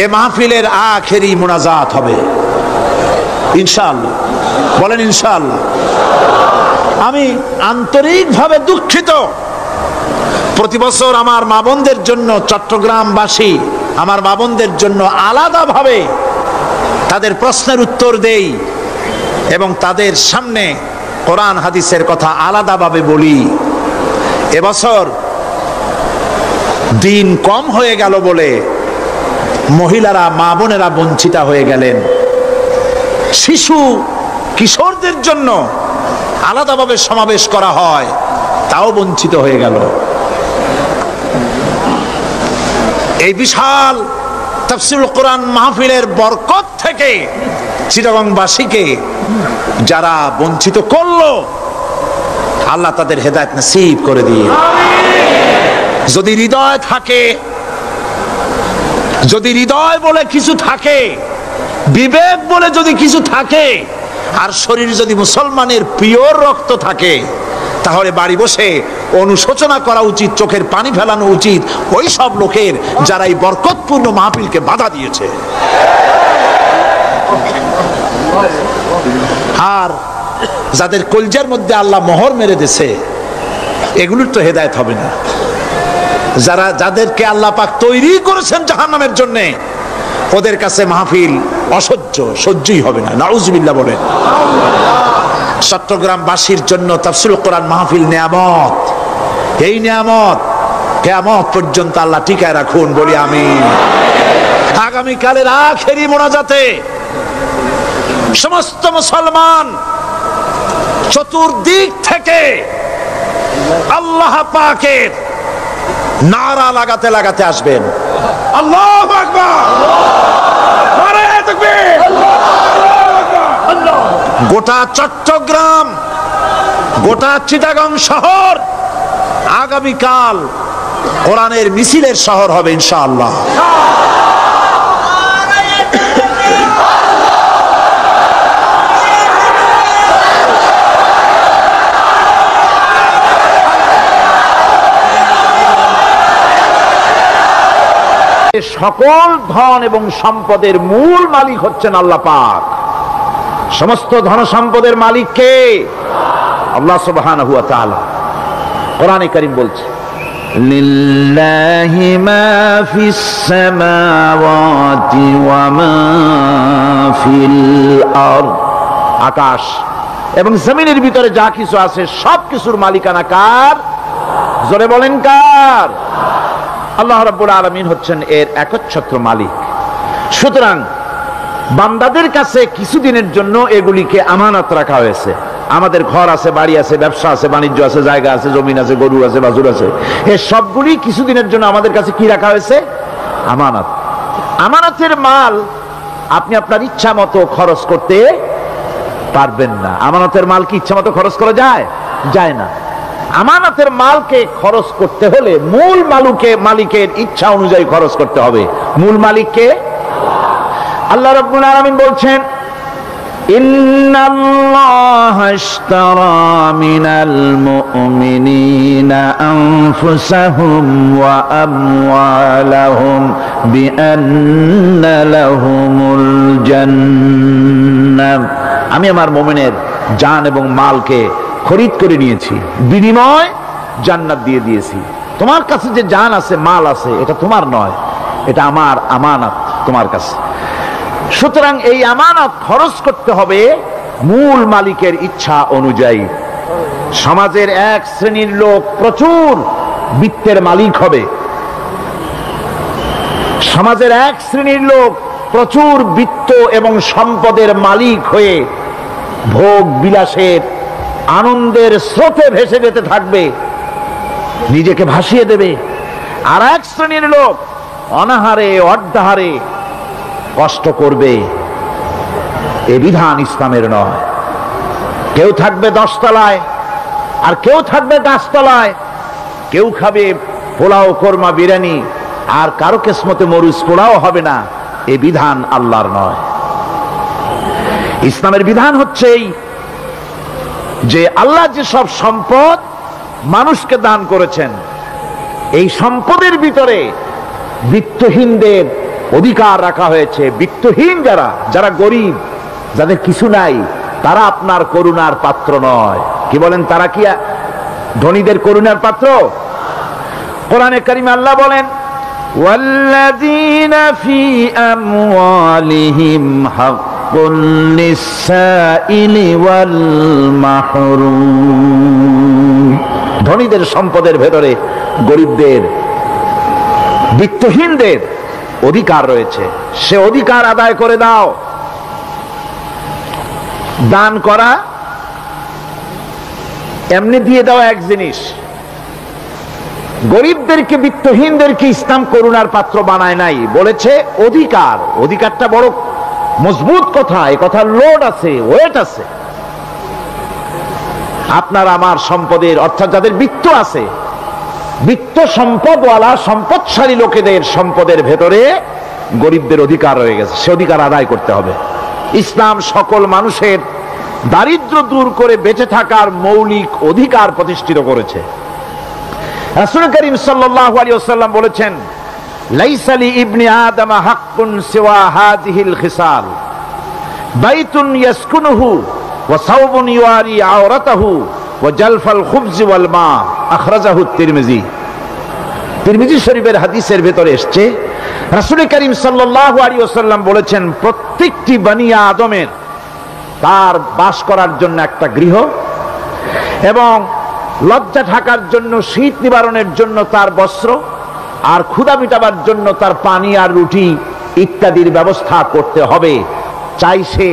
এ মাহফিলের আখেরি মুনাজাত হবে ইনশাআল্লাহ, বলেন ইনশাআল্লাহ। আমি আন্তরিকভাবে দুঃখিত, প্রতি বছর আমার মা বোনদের জন্য, চট্টগ্রামবাসী আমার মা বোনদের জন্য আলাদাভাবে তাদের প্রশ্নের উত্তর দেই এবং তাদের সামনে কোরআন হাদিসের কথা আলাদাভাবে বলি। এবছর দিন কম হয়ে গেল বলে মহিলারা, মা বোনেরা বঞ্চিতা হয়ে গেলেন। শিশু কিশোরদের জন্য আলাদাভাবে সমাবেশ করা হয়, তাও বঞ্চিত হয়ে গেল। এই বিশাল তাফসীরুল কোরআন মাহফিলের বরকত থেকে চিটাগংবাসীকে যারা বঞ্চিত করলো, আল্লাহ তাদের হেদায়েত নসিব করে দিয়ে। যদি হৃদয় থাকে, যদি হৃদয় বলে কিছু থাকে, বিবেক বলে যদি কিছু থাকে, আর শরীর যদি মুসলমানের পিওর রক্ত থাকে, তাহলে বাড়ি বসে অনুশোচনা করা উচিত, চোখের পানি ফেলানো উচিত ওই সব লোকের যারা এই বরকতপূর্ণ মাহফিলকে বাধা দিয়েছে। আর যাদের কলজার মধ্যে আল্লাহ মোহর মেরে দিয়েছে, এগুলোর তো হেদায়েত হবে না। যাদেরকে আল্লাহ পাক তৈরি করেছেন জাহান্নামের জন্য, ওদের কাছে মাহফিল অসহ্য, সহ্যই হবে না। নাউজুবিল্লাহ বলেন। চট্টগ্রামবাসীর জন্য তাফসীরুল কোরআন মাহফিল নিয়ামত। এই নিয়ামত কিয়ামত পর্যন্ত আল্লাহ টিকায় রাখুন, বলি আমিন। আগামীকালের আখেরি মোনাজাতে সমস্ত মুসলমান চতুর্দিক থেকে আল্লাহ পাকের নারা লাগাতে লাগাতে আসবেন। আল্লাহু আকবার, নারায়ে তাকবীর। গোটা চট্টগ্রাম, গোটা চিটাগং শহর আগামীকাল কোরআনের মিছিলের শহর হবে ইনশাআল্লাহ। সকল ধন এবং সম্পদের মূল মালিক হচ্ছেন আল্লাহ পাক। সমস্ত ধন সম্পদের মালিক কে? আল্লাহ সুবহানাহু ওয়া তাআলা। কোরআনে কারীম বলছে, লিল্লাহি মা ফিস সামাওয়াতি ওয়া মা ফিল আরদ। আকাশ এবং জমিনের ভিতরে যা কিছু আছে সব কিছুর মালিকানা কার? জোরে বলেন কার? আল্লাহ রাব্বুল আলামিন হচ্ছেন এর একচ্ছত্র মালিক। সুতরাং বান্দাদের কাছে কিছুদিনের জন্য এগুলিকে আমানত রাখা হয়েছে। আমাদের ঘর আছে, বাড়ি আছে, ব্যবসা আছে, বাণিজ্য আছে, জায়গা আছে, জমিন আছে, গরু আছে, বাছুর আছে, এই সবগুলি কিছুদিনের জন্য আমাদের কাছে কি রাখা হয়েছে? আমানত। আমানতের মাল আপনি আপনার ইচ্ছা মতো খরচ করতে পারবেন না। আমানতের মাল কি ইচ্ছা মতো খরচ করা যায়? যায় না। আমানতের মালকে খরচ করতে হলে মূল মালিকের ইচ্ছা অনুযায়ী খরচ করতে হবে। মূল মালিককে আল্লাহ রাব্বুল আলামিন বলছেন, ইন্নাল্লাহা আশতারা মিনাল মুমিনিনা আনফুসাহুম ওয়া আমওয়ালাহুম বিআন্না লাহুমুল জান্নাহ। আমি আমার মুমিনের জান এবং মালকে খরিদ করে নিয়েছি, বিনিময় জান্নাত দিয়ে দিয়েছি। তোমার কাছে যে জান আছে, মাল আছে, এটা তোমার নয়, এটা আমার আমানত তোমার কাছে। সুতরাং এই আমানত খরচ করতে হবে মূল মালিকের ইচ্ছা অনুযায়ী। সমাজের এক শ্রেণীর লোক প্রচুর বিত্তের মালিক হবে, সমাজের এক শ্রেণীর লোক প্রচুর বিত্ত এবং সম্পদের মালিক হয়ে ভোগ বিলাসের আনন্দের স্রোতে ভেসে যেতে থাকবে, নিজেকে ভাসিয়ে দেবে। আর এক শ্রেণীর লোক অনাহারে অর্ধাহারে কষ্ট করবে। এ বিধান ইসলামের নয়। কেউ থাকবে 10 তলায় আর কেউ থাকবে গাছতলায়, কেউ খাবে পোলাও কোরমা বিরিয়ানি আর কারো কিসমতে মরিচ পোলাও হবে না। এ বিধান আল্লাহর নয়। ইসলামের বিধান হচ্ছে এই যে আল্লাহ যে সব সম্পদ মানুষকে দান করেছেন, এই সম্পদের ভিতরে বিত্তহীনদের অধিকার রাখা হয়েছে। বিত্তহীন যারা গরিব, যাদের কিছু নাই, তারা আপনার করুণার পাত্র নয়। কি বলেন, তারা কি ধনীদের করুণার পাত্র? কোরআনে কারিমে আল্লাহ বলেন, ওয়াল্লাযীনা ফী আমওয়ালিহিম হাক্কুন লিস-সাইলি ওয়াল মাহরুম। ধনীদের সম্পদের ভেতরে গরিবদের, বিত্তহীনদের অধিকার রয়েছে। সে অধিকার আদায় করে দাও। দান করা এমনি দিয়ে দাও এক জিনিস, গরিবদেরকে বিত্তহীনদেরকে ইসলাম করুণার পাত্র বানায় নাই, বলেছে অধিকার। অধিকারটা বড় মজবুত কথা, এই কথার লোড আছে, ওয়েট আছে। আপনার আমার সম্পদের, অর্থাৎ যাদের বিত্ত আছে, বিত্ত সম্পদওয়ালা সম্পদশালী লোকেদের সম্পদের ভেতরে গরিবদের অধিকার রয়ে গেছে, সে অধিকার আদায় করতে হবে। ইসলাম সকল মানুষের দারিদ্র দূর করে বেঁচে থাকার মৌলিক অধিকার প্রতিষ্ঠিত করেছে। রাসূল করিম সাল্লাল্লাহু আলাইহি ওয়াসাল্লাম বলেছেন, লাইসা লি ইবনি আদম হাক্কুন সিওয়া হাযিহিল খিসাল, বাইতুন ইয়াসকুনুহু ওয়া সাওবুন ইউয়ারি আওরাতাহু ওয়া জালফাল খুবজি ওয়াল মা, আখরাজাহু তিরমিজি। তিরমিজি শরীফের হাদিসের ভিতরে এসেছে, রাসূল করিম সাল্লাল্লাহু আলাইহি ওয়াসাল্লাম বলেছেন, প্রত্যেকটি বনি আদমের তার বাস করার জন্য একটা গৃহ, এবং লজ্জা ঢাকার জন্য, শীত নিবারণের জন্য তার বস্ত্র, আর ক্ষুধা মিটাবার জন্য তার পানি আর রুটি ইত্যাদির ব্যবস্থা করতে হবে। চাই সে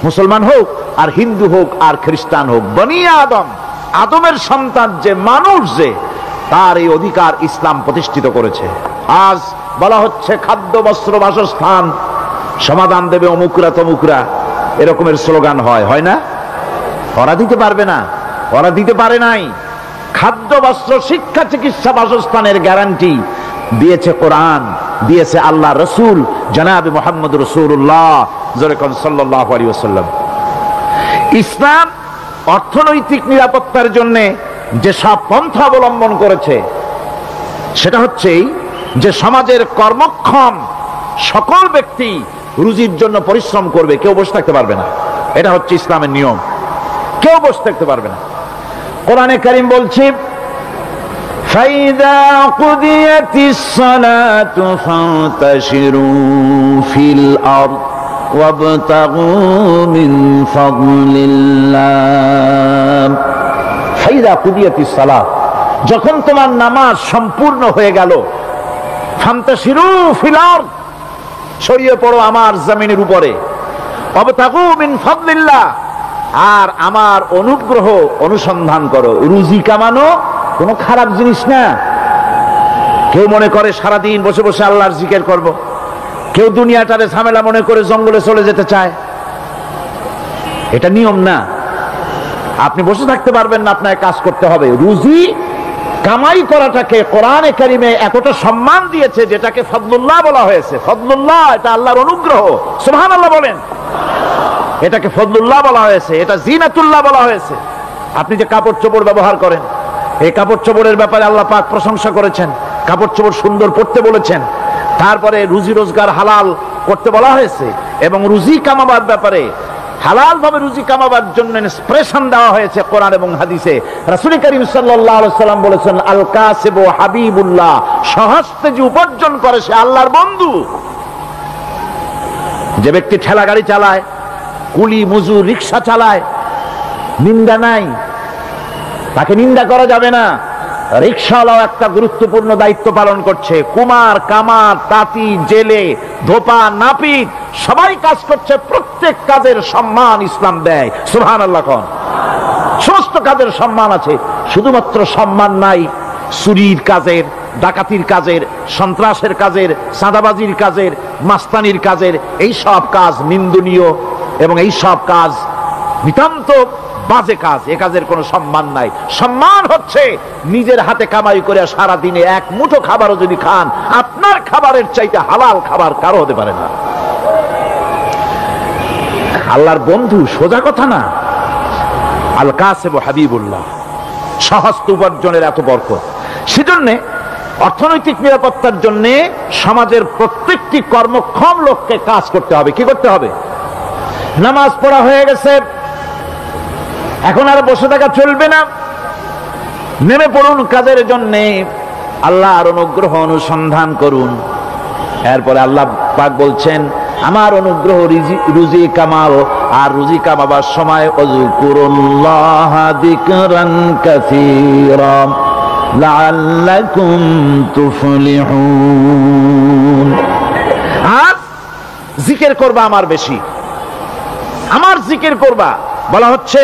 মুসলমান হোক আর হিন্দু হোক আর খ্রিস্টান হোক, বনি আদম, আদমের সন্তান যে মানুষ, যে তার এই অধিকার ইসলাম প্রতিষ্ঠিত করেছে। আজ বলা হচ্ছে খাদ্য বস্ত্র বাসস্থান সমাধান দেবে অমুকরা তমুকরা, এরকমের স্লোগান হয় না? ওরা দিতে পারবে না, ওরা দিতে পারে নাই। খাদ্য বস্ত্র শিক্ষা চিকিৎসা বাসস্থানের গ্যারান্টি দিয়েছে কোরআন, দিয়েছে আল্লাহ রসুল জনাবে মুহাম্মদ রাসূলুল্লাহ সাল্লাল্লাহু আলাইহি ওয়াসাল্লাম। ইসলাম অর্থনৈতিক নিরাপত্তার জন্য যে সব পন্থা অবলম্বন করেছে, সেটা হচ্ছে যে সমাজের কর্মক্ষম সকল ব্যক্তি রুজির জন্য পরিশ্রম করবে, কেউ বসে থাকতে পারবে না। এটা হচ্ছে ইসলামের নিয়ম, কেউ বসে থাকতে পারবে না। কোরআনে কারীম বলছে, ফাইযা কুদিয়াতিস সালাতু ফান্তাশিরু ফিল আরদ ওয়াবতাগু মিন ফাদলিল্লাহ। ফাইযা কুদিয়াতিস সালাত, যখন তোমার নামাজ সম্পূর্ণ হয়ে গেল, ফান্তাশিরু ফিল আরদ, ছড়িয়ে পড়ো আমার জমিনের উপরে, ওয়াবতাগু মিন ফাদলিল্লাহ, আর আমার অনুগ্রহ অনুসন্ধান করো। রুজি কামানো কোনো খারাপ জিনিস না। কেউ মনে করে সারাদিন বসে বসে আল্লাহর জিকির করব, কেউ দুনিয়াটারে ঝামেলা মনে করে জঙ্গলে চলে যেতে চায়। এটা নিয়ম না। আপনি বসে থাকতে পারবেন না, আপনাকে কাজ করতে হবে। রুজি কামাই করাটাকে কোরআনে কারিমে এতটা সম্মান দিয়েছে, যেটাকে ফদলুল্লাহ বলা হয়েছে। ফদলুল্লাহ, এটা আল্লাহর অনুগ্রহ। সুবহানাল্লাহ বলেন। এটাকে ফদলুল্লাহ বলা হয়েছে, এটা জিনাতুল্লাহ বলা হয়েছে। আপনি যে কাপড় চোপড় ব্যবহার করেন, এই কাপড় চোপড়ের ব্যাপারে আল্লাহ পাক প্রশংসা করেছেন, কাপড় চোপড় সুন্দর পরতে বলেছেন। তারপরে রুজি রোজগার হালাল করতে বলা হয়েছে, এবং রুজি কামাবার ব্যাপারে হালাল ভাবে রুজি কামাবার জন্য ইন্সপিরেশন দেওয়া হয়েছে কোরআন এবং হাদিসে। রাসূল করিম সাল্লাল্লাহু আলাইহি সাল্লাম বলেছেন, আল কাসিবু হাবিবুল্লাহ, সহস্তে যে উপার্জন করে সে আল্লাহর বন্ধু। যে ব্যক্তি ঠেলা গাড়ি চালায়, কুলি মজুর, রিকশা চালায়, নিন্দা নাই, তাকে নিন্দা করা যাবে না। রিকশাওয়ালাও একটা গুরুত্বপূর্ণ দায়িত্ব পালন করছে। কুমার, কামার, তাঁতি, জেলে, ধোপা, নাপিত সবাই কাজ করছে। প্রত্যেক কাজের সম্মান ইসলাম দেয়। সুবহানাল্লাহ। সমস্ত কাজের সম্মান আছে, শুধুমাত্র সম্মান নাই চুরির কাজের, ডাকাতির কাজের, সন্ত্রাসের কাজের, চাঁদাবাজির কাজের, মাস্তানির কাজের। এই সব কাজ নিন্দনীয় এবং এই সব কাজ নিতান্ত বাজে কাজ। এ কাজের কোনো সম্মান নাই। সম্মান হচ্ছে নিজের হাতে কামাই করে সারা দিনে এক মুঠো খাবারও যদি খান, আপনার খাবারের চাইতে হালাল খাবার কারো হতে পারে না। আল্লাহর বন্ধু সোজা কথা না। আল কাসিবু হাবিবুল্লাহ, সহস্ত উপার্জনের এত বরকত। সেজন্য অর্থনৈতিক নিরাপত্তার জন্য সমাজের প্রত্যেকটি কর্মক্ষম লোককে কাজ করতে হবে। কি করতে হবে? নামাজ পড়া হয়ে গেছে, এখন আর বসে থাকা চলবে না, নেমে পড়ুন কাজের জন্যে, আল্লাহর অনুগ্রহ অনুসন্ধান করুন। এরপরে আল্লাহ পাক বলছেন, আমার অনুগ্রহ রুজি কামাও, আর রুজি কামাবার সময় ওয়াজকুরুল্লাহ যিকরান কাসীরা লাআল্লাকুম তুফলিহুন। আর জিকির করবা আমার বেশি, আমার জিকির করবা। বলা হচ্ছে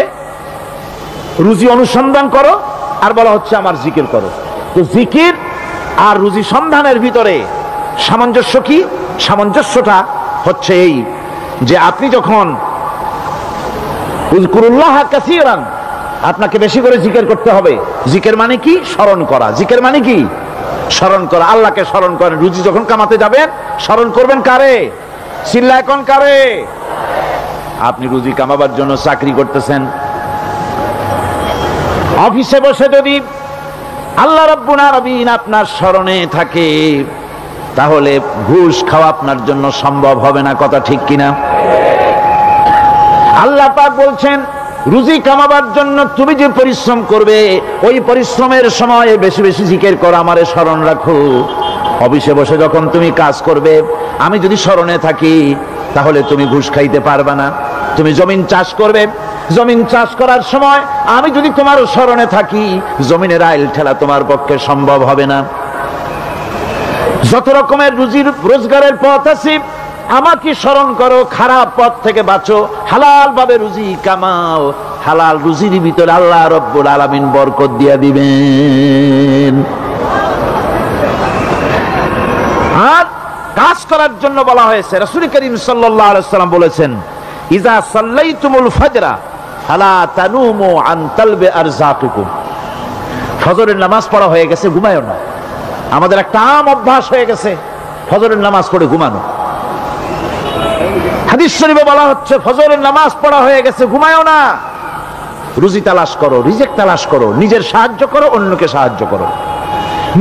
রুজি অনুসন্ধান করো, আর বলা হচ্ছে আমার জিকির করো। তো জিকির আর রুজি সন্ধানের ভিতরে সামঞ্জস্য কি? সামঞ্জস্যটা হচ্ছে এই যে আপনি যখন উযকুরুল্লাহ কাসীরান, আপনাকে বেশি করে জিকির করতে হবে। জিকির মানে কি? স্মরণ করা। জিকির মানে কি? স্মরণ করা। আল্লাহকে স্মরণ করেন। রুজি যখন কামাতে যাবেন স্মরণ করবেন কারে? চিল্লায় কোন কারে? আপনি রুজি কামাবার জন্য চাকরি করতেছেন, অফিসে বসে যদি আল্লাহ রাব্বুল আলামিন আপনার স্মরণে থাকে, তাহলে ঘুষ খাওয়া আপনার জন্য সম্ভব হবে না। কথা ঠিক কিনা? আল্লাহ পাক বলছেন, রুজি কামাবার জন্য তুমি যে পরিশ্রম করবে, ওই পরিশ্রমের সময় বেশি বেশি জিকির করো, আমারে স্মরণ রাখো। অফিসে বসে যখন তুমি কাজ করবে, আমি যদি স্মরণে থাকি, তাহলে তুমি ঘুষ খাইতে পারবে না। তুমি জমিন চাষ করবে, জমিন চাষ করার সময় আমি যদি তোমার স্মরণে থাকি, জমিনের আইল ঠেলা তোমার পক্ষে সম্ভব হবে না। যত রকমের রুজির রোজগারের পথ আছে, আমাকে স্মরণ করো, খারাপ পথ থেকে বাঁচো, হালাল ভাবে রুজি কামাও। হালাল রুজির ভিতরে আল্লাহ রব্বুল আলামিন বরকত দিয়া দিবেন। আর কাজ করার জন্য বলা হয়েছে। রাসূল করিম সাল্লাল্লাহু আলাইহি ওয়াসাল্লাম বলেছেন, ইজা সাল্লাইতুমুল ফাজরা ফালা তানুমু আন তালবি আরযাকিকুম। ফজরের নামাজ পড়া হয়ে গেছে, ঘুমায়ও না। আমাদের একটা আম অভ্যাস হয়ে গেছে ফজরের নামাজ পড়ে ঘুমানো। হাদিস শরীফে বলা হচ্ছে, ফজরের নামাজ পড়া হয়ে গেছে, ঘুমায়ও না। রুজি তালাশ করো, রিজিক তালাশ করো, নিজের সাহায্য করো, অন্যকে সাহায্য করো,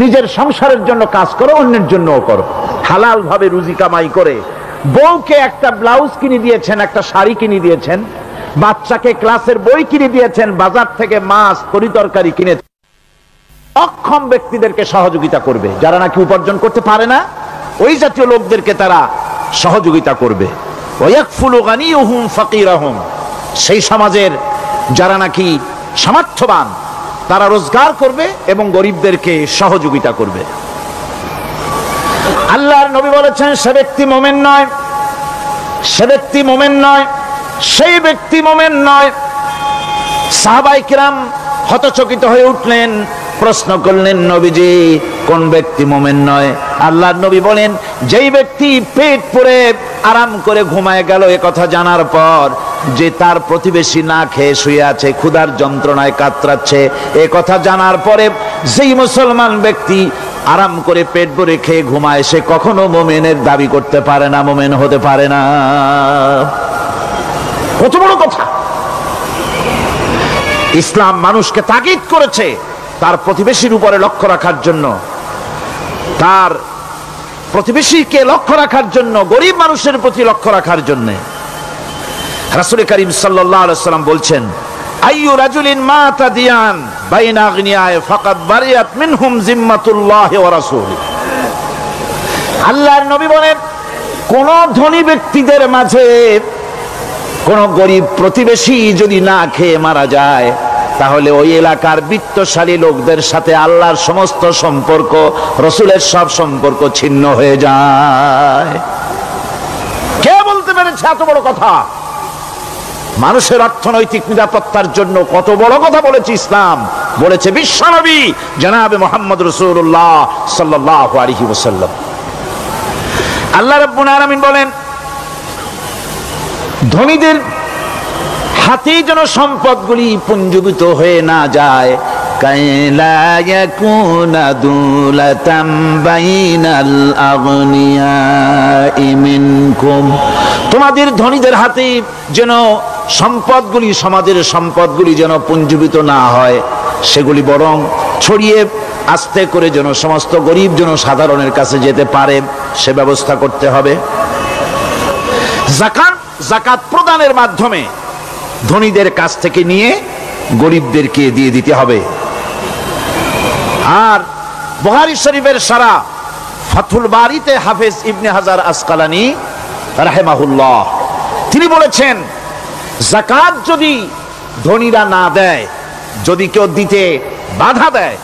নিজের সংসারের জন্য কাজ করো, অন্যের জন্যও করো। হালাল ভাবে রুজি কামাই করে বউকে একটা ব্লাউজ কিনে দিয়েছেন, একটা শাড়ি কিনে দিয়েছেন, বাচ্চাকে ক্লাসের বই কিনে দিয়েছেন, বাজার থেকে মাছ তরিতরকারি কিনে। অক্ষম ব্যক্তিদেরকে সহযোগিতা করবে, যারা নাকি উপার্জন করতে পারে না, ওই জাতীয় লোকদেরকে তারা সহযোগিতা করবে। ওয়াকফুলু গানিয়ুহুম ফাকিরাহুম, সেই সমাজের যারা নাকি সামর্থ্যবান, তারা রোজগার করবে এবং গরিবদেরকে সহযোগিতা করবে। আল্লাহর নবী বলেছেন, সে ব্যক্তি মুমিন নয়, সে ব্যক্তি মুমিন নয়, সেই ব্যক্তি মুমিন নয়। সাহাবায়ে কিরাম হতচকিত হয়ে উঠলেন, প্রশ্ন করলেন, নবীজি কোন ব্যক্তি মুমিন নয়? আল্লাহর নবী বলেন, যেই ব্যক্তি পেট পুরে আরাম করে ঘুমায় গেল, এ কথা জানার পর যে তার প্রতিবেশী না খেয়ে শুয়ে আছে, ক্ষুধার যন্ত্রণায় কাতরাচ্ছে, এ কথা জানার পরে যেই মুসলমান ব্যক্তি আরাম করে পেট ভরে খেয়ে ঘুমায়, সে কখনো মুমিনের দাবি করতে পারে না, মুমিন হতে পারে না। কত বড় কথা! ইসলাম মানুষকে তাগিদ করেছে তার প্রতিবেশীর উপরে লক্ষ্য রাখার জন্য, তার প্রতিবেশীকে লক্ষ্য রাখার জন্য, গরিব মানুষের প্রতি লক্ষ্য রাখার জন্য। রাসূল করিম সাল্লাল্লাহু আলাইহি ওয়াসাল্লাম বলছেন, আইয়ু রাজুলিন মাতা দিয়ান বাইনা আগনিয়ায়ে ফাকাদ বারিয়াত মিনহুম জিম্মাতুল্লাহি ওয়া রাসূলিহি। আল্লাহর নবী বলেন, কোন ধনী ব্যক্তিদের মাঝে কোন গরিব প্রতিবেশী যদি না খেয়ে মারা যায়, তাহলে ওই এলাকার বিত্তশালী লোকদের সাথে আল্লাহর সমস্ত সম্পর্ক, রসুলের সব সম্পর্ক ছিন্ন হয়ে যায়। কে বলতে পেরেছে এত বড় কথা? মানুষের অর্থনৈতিক নিরাপত্তার জন্য কত বড় কথা বলেছে ইসলাম, বলেছে বিশ্বনবী জনাবে মুহাম্মদ রাসূলুল্লাহ সাল্লাল্লাহু আলাইহি ওয়াসাল্লাম। আল্লাহ রাব্বুল আলামিন বলেন, ধনীদের হাতে যেন সম্পদগুলি পুঞ্জীভূত হয়ে না যায়, কাইলা ইয়াকুনা দুলাতাম বাইনাল আগনিয়াই মিনকুম, তোমাদের ধনীদের হাতে যেন সম্পদগুলি, সমাজের সম্পদগুলি যেন পুঞ্জীভূত না হয়, সেগুলি বরং ছড়িয়ে আস্তে করে যেন সমস্ত গরিব যেন সাধারণের কাছে যেতে পারে, সে ব্যবস্থা করতে হবে। যাকাত প্রদানের মাধ্যমে ধনীদের কাছ থেকে নিয়ে গরিবদেরকে দিয়ে দিতে হবে। আর বুখারী শরীফের সারা ফাথুল বারীতে হাফেজ ইবনে হাজার আসকালানী রাহিমাহুল্লাহ তিনি বলেছেন, যাকাত যদি ধনীরা না দেয়, যদি কেউ দিতে বাধা দেয়,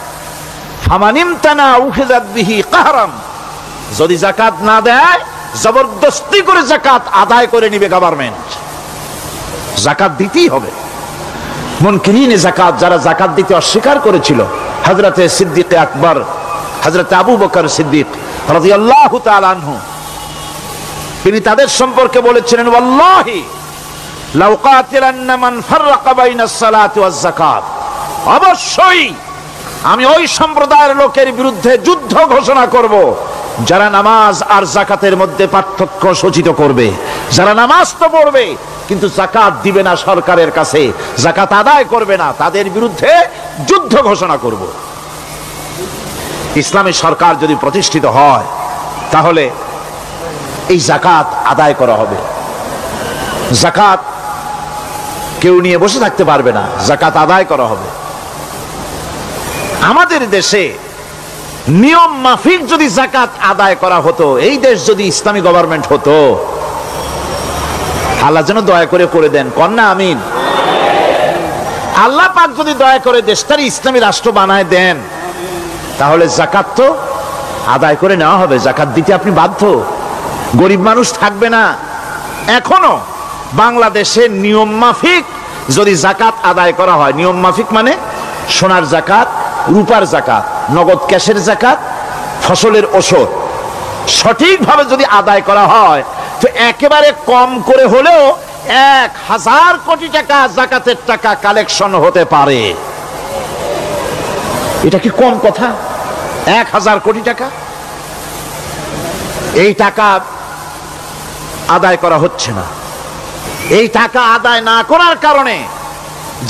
ফামানিমতানা উখিযাত বিহি কাহরাম, যদি যাকাত না দেয় জবরদস্তি করে যাকাত আদায় করে নিবে গভর্নমেন্ট। যাকাত দিতেই হবে। মুনকিরিনে যাকাত, যারা যাকাত দিতে অস্বীকার করেছিল, হযরতে সিদ্দিক আকবর, হযরতে আবু বকর সিদ্দিক রাদিয়াল্লাহু তাআলা আনহু, তিনি তাদের সম্পর্কে বলেছিলেন, ওয়াল্লাহি লাউ কাতিলান্না মান ফাররাকা বাইনাস সালাতি ওয়াজ যাকাত, অবশ্যই আমি ওই সম্প্রদায়ের লোকের বিরুদ্ধে যুদ্ধ ঘোষণা করব যারা নামাজ আর যাকাতের মধ্যে পার্থক্য সূচিত করবে। যারা নামাজ তো পড়বে কিন্তু যাকাত দিবে না সরকারের কাছে, যাকাত আদায় করবে না, তাদের বিরুদ্ধে যুদ্ধ ঘোষণা করব। ইসলামী সরকার যদি প্রতিষ্ঠিত হয়, তাহলে এই যাকাত আদায় করা হবে। যাকাত কেউ নিয়ে বসে থাকতে পারবে না, যাকাত আদায় করা হবে। আমাদের দেশে নিয়ম মাফিক যদি যাকাত আদায় করা হতো, এই দেশ যদি ইসলামী গভর্নমেন্ট হতো, আল্লাহ যেন দয়া করে দেন, কন্যা আমিন। আল্লাহ পাক যদি দয়া করে দেশটার ইসলামী রাষ্ট্র বানায় দেন, তাহলে যাকাত তো আদায় করে নেওয়া হবে, যাকাত দিতে আপনি বাধ্য, গরিব মানুষ থাকবে না। এখনো বাংলাদেশের নিয়ম মাফিক যদি যাকাত আদায় করা হয়, নিয়ম মাফিক মানে সোনার যাকাত, রূপার যাকাত, নগদ ক্যাশের যাকাত, ফসলের ওষুধ সঠিকভাবে যদি আদায় করা হয়, তো একেবারে কম করে হলেও 1000 কোটি টাকা যাকাতের টাকা কালেকশন হতে পারে। এটা কি কম কথা? 1000 কোটি টাকা, এই টাকা আদায় করা হচ্ছে না। এই টাকা আদায় না করার কারণে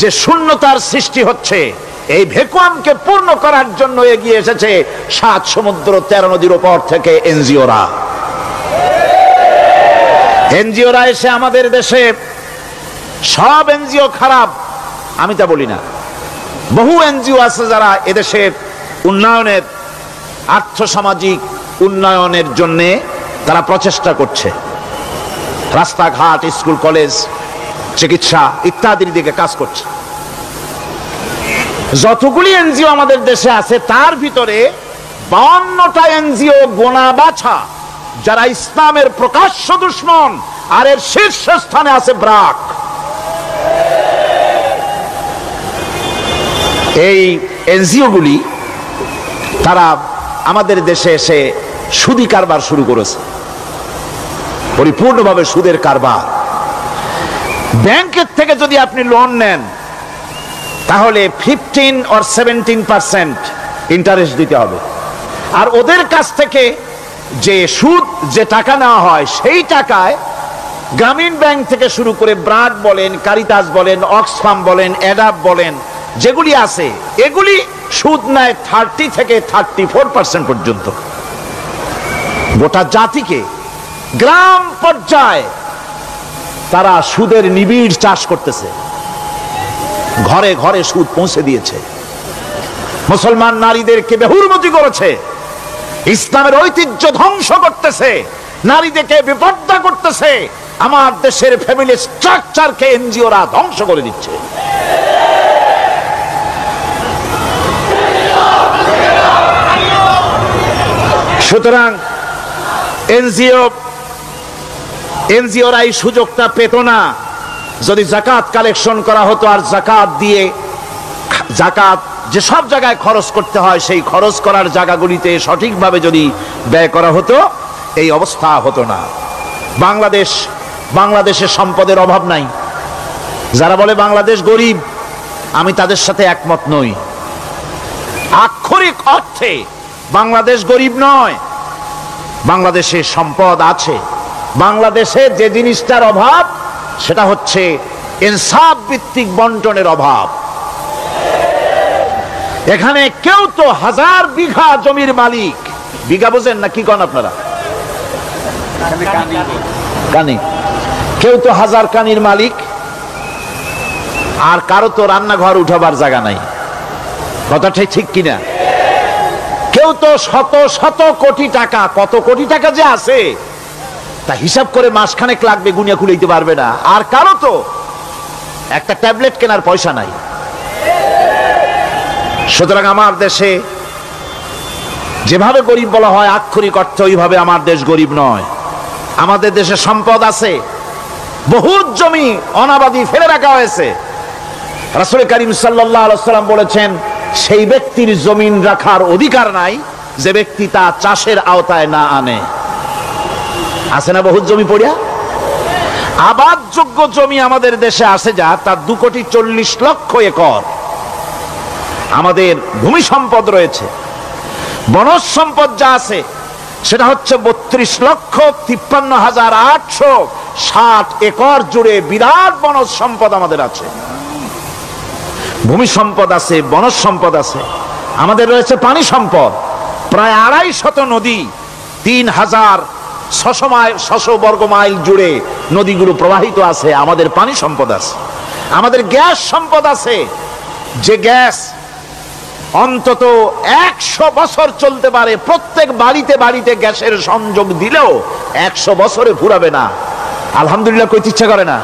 যে শূন্যতার সৃষ্টি হচ্ছে, এই ভ্যাকুয়ামকে পূর্ণ করার জন্য এগিয়ে এসেছে 7 সমুদ্র 13 নদীর উপর থেকে এনজিওরা। এনজিওরা এসে আমাদের দেশে, সব এনজিও খারাপ আমি তা বলি না, বহু এনজিও আছে যারা এদেশের উন্নয়নের, আর্থসামাজিক উন্নয়নের জন্য তারা প্রচেষ্টা করছে, রাস্তাঘাট, স্কুল কলেজ, চিকিৎসা ইত্যাদির দিকে কাজ করছে। যতগুলি এনজিও আমাদের দেশে আছে, তার ভিতরে 52টা এনজিও গোনা বাছা যারা ইসলামের প্রকাশ্য দুশমন, আর এর শীর্ষস্থানে আছে ব্রাক। এই এনজিও গুলি তারা আমাদের দেশে এসে সুদি কারবার শুরু করেছে, পরিপূর্ণভাবে সুদের কারবার। ব্যাংকের থেকে যদি আপনি লোন নেন, তাহলে 15 or 17% ইন্টারেস্ট দিতে হবে। আর ওদের কাছ থেকে যে সুদ, যে টাকা নেওয়া হয়, সেই টাকায় গ্রামীণ ব্যাংক থেকে শুরু করে ব্রাক বলেন, কারিতাস বলেন, অক্সফাম বলেন, অ্যাডাপ বলেন, যেগুলি আছে, এগুলি সুদ নেয় 30 থেকে 34% পর্যন্ত। গোটা জাতিকে গ্রাম পর্যায়ে তারা সুদের নিবিড় চাষ করতেছে, ঘরে ঘরে সুদ পৌঁছে দিয়েছে, মুসলমান নারীদেরকে বেহুরমতি করেছে, ইসলামের ঐতিহ্য ধ্বংস করতেছে, নারীদেরকে বিপর্দা করতেছে, আমার দেশের ফ্যামিলি স্ট্রাকচারকে এনজিওরা ধ্বংস করে দিচ্ছে। সুতরাং এনজিওরা এই সুযোগটা পেত না। যদি যাকাত কালেকশন করা হতো আর যাকাত দিয়ে যাকাত যে সব জায়গায় খরচ করতে হয় সেই খরচ করার জায়গাগুলিতে সঠিকভাবে যদি ব্যয় করা হতো এই অবস্থা হতো না। বাংলাদেশের সম্পদের অভাব নাই। যারা বলে বাংলাদেশ গরিব, আমি তাদের সাথে একমত নই। আক্ষরিক অর্থে বাংলাদেশ গরিব নয়, বাংলাদেশে সম্পদ আছে। বাংলাদেশে যে জিনিসটার অভাব সেটা হচ্ছে ইনসাফ ভিত্তিক বন্টনের অভাব। এখানে কেউ তো 1000 বিঘা জমির মালিক, বিঘা বোঝেন না কি কন আপনারা? কানি। কেউ তো 1000 কানির মালিক, আর কারো তো রান্নাঘর উঠাবার জায়গা নাই। কথাটাই ঠিক কিনা? কেউ তো শত শত কোটি টাকা, কত কোটি টাকা যে আছে তা হিসাব করে মাসখানেক লাগবে, গুনিয়া খুলাইতে পারবে না। আর কারো তো একটা ট্যাবলেট কেনার পয়সা নাই। সুতরাং আমার দেশে যেভাবে গরিব বলা হয় আক্ষরিক অর্থে ওইভাবে আমার দেশ গরিব নয়। আমাদের দেশে সম্পদ আছে, বহুত জমি অনাবাদি ফেলে রাখা হয়েছে। রাসূল করিম সাল্লাল্লাহু আলাইহি ওয়াসাল্লাম বলেছেন, সেই ব্যক্তির জমিন রাখার অধিকার নাই যে ব্যক্তি তা চাষের আওতায় না আনে। আছে না বহুত জমি পড়িয়া? আবাদযোগ্য জমি আমাদের দেশে আছে যা, তার 2,40,00,000 একর। আমাদের ভূমি সম্পদ রয়েছে, বনজ সম্পদ যা আছে সেটা হচ্ছে 32,53,860 একর জুড়ে বিরাট বনজ সম্পদ আমাদের আছে। ভূমি সম্পদ আছে, বনজ সম্পদ আছে। আমাদের রয়েছে পানি সম্পদ, প্রায় 250 নদী, 3,600 বর্গ মাইল জুড়ে নদীগুলো প্রবাহিত আছে। আমাদের পানি সম্পদ আছে। আমাদের গ্যাস সম্পদ আছে, যে গ্যাস অন্তত 100 বছর চলতে পারে। প্রত্যেক বাড়িতে বাড়িতে গ্যাসের সংযোগ দিলেও 100 বছরে ফুরাবে না। আলহামদুলিল্লাহ কইতে ইচ্ছা করে না?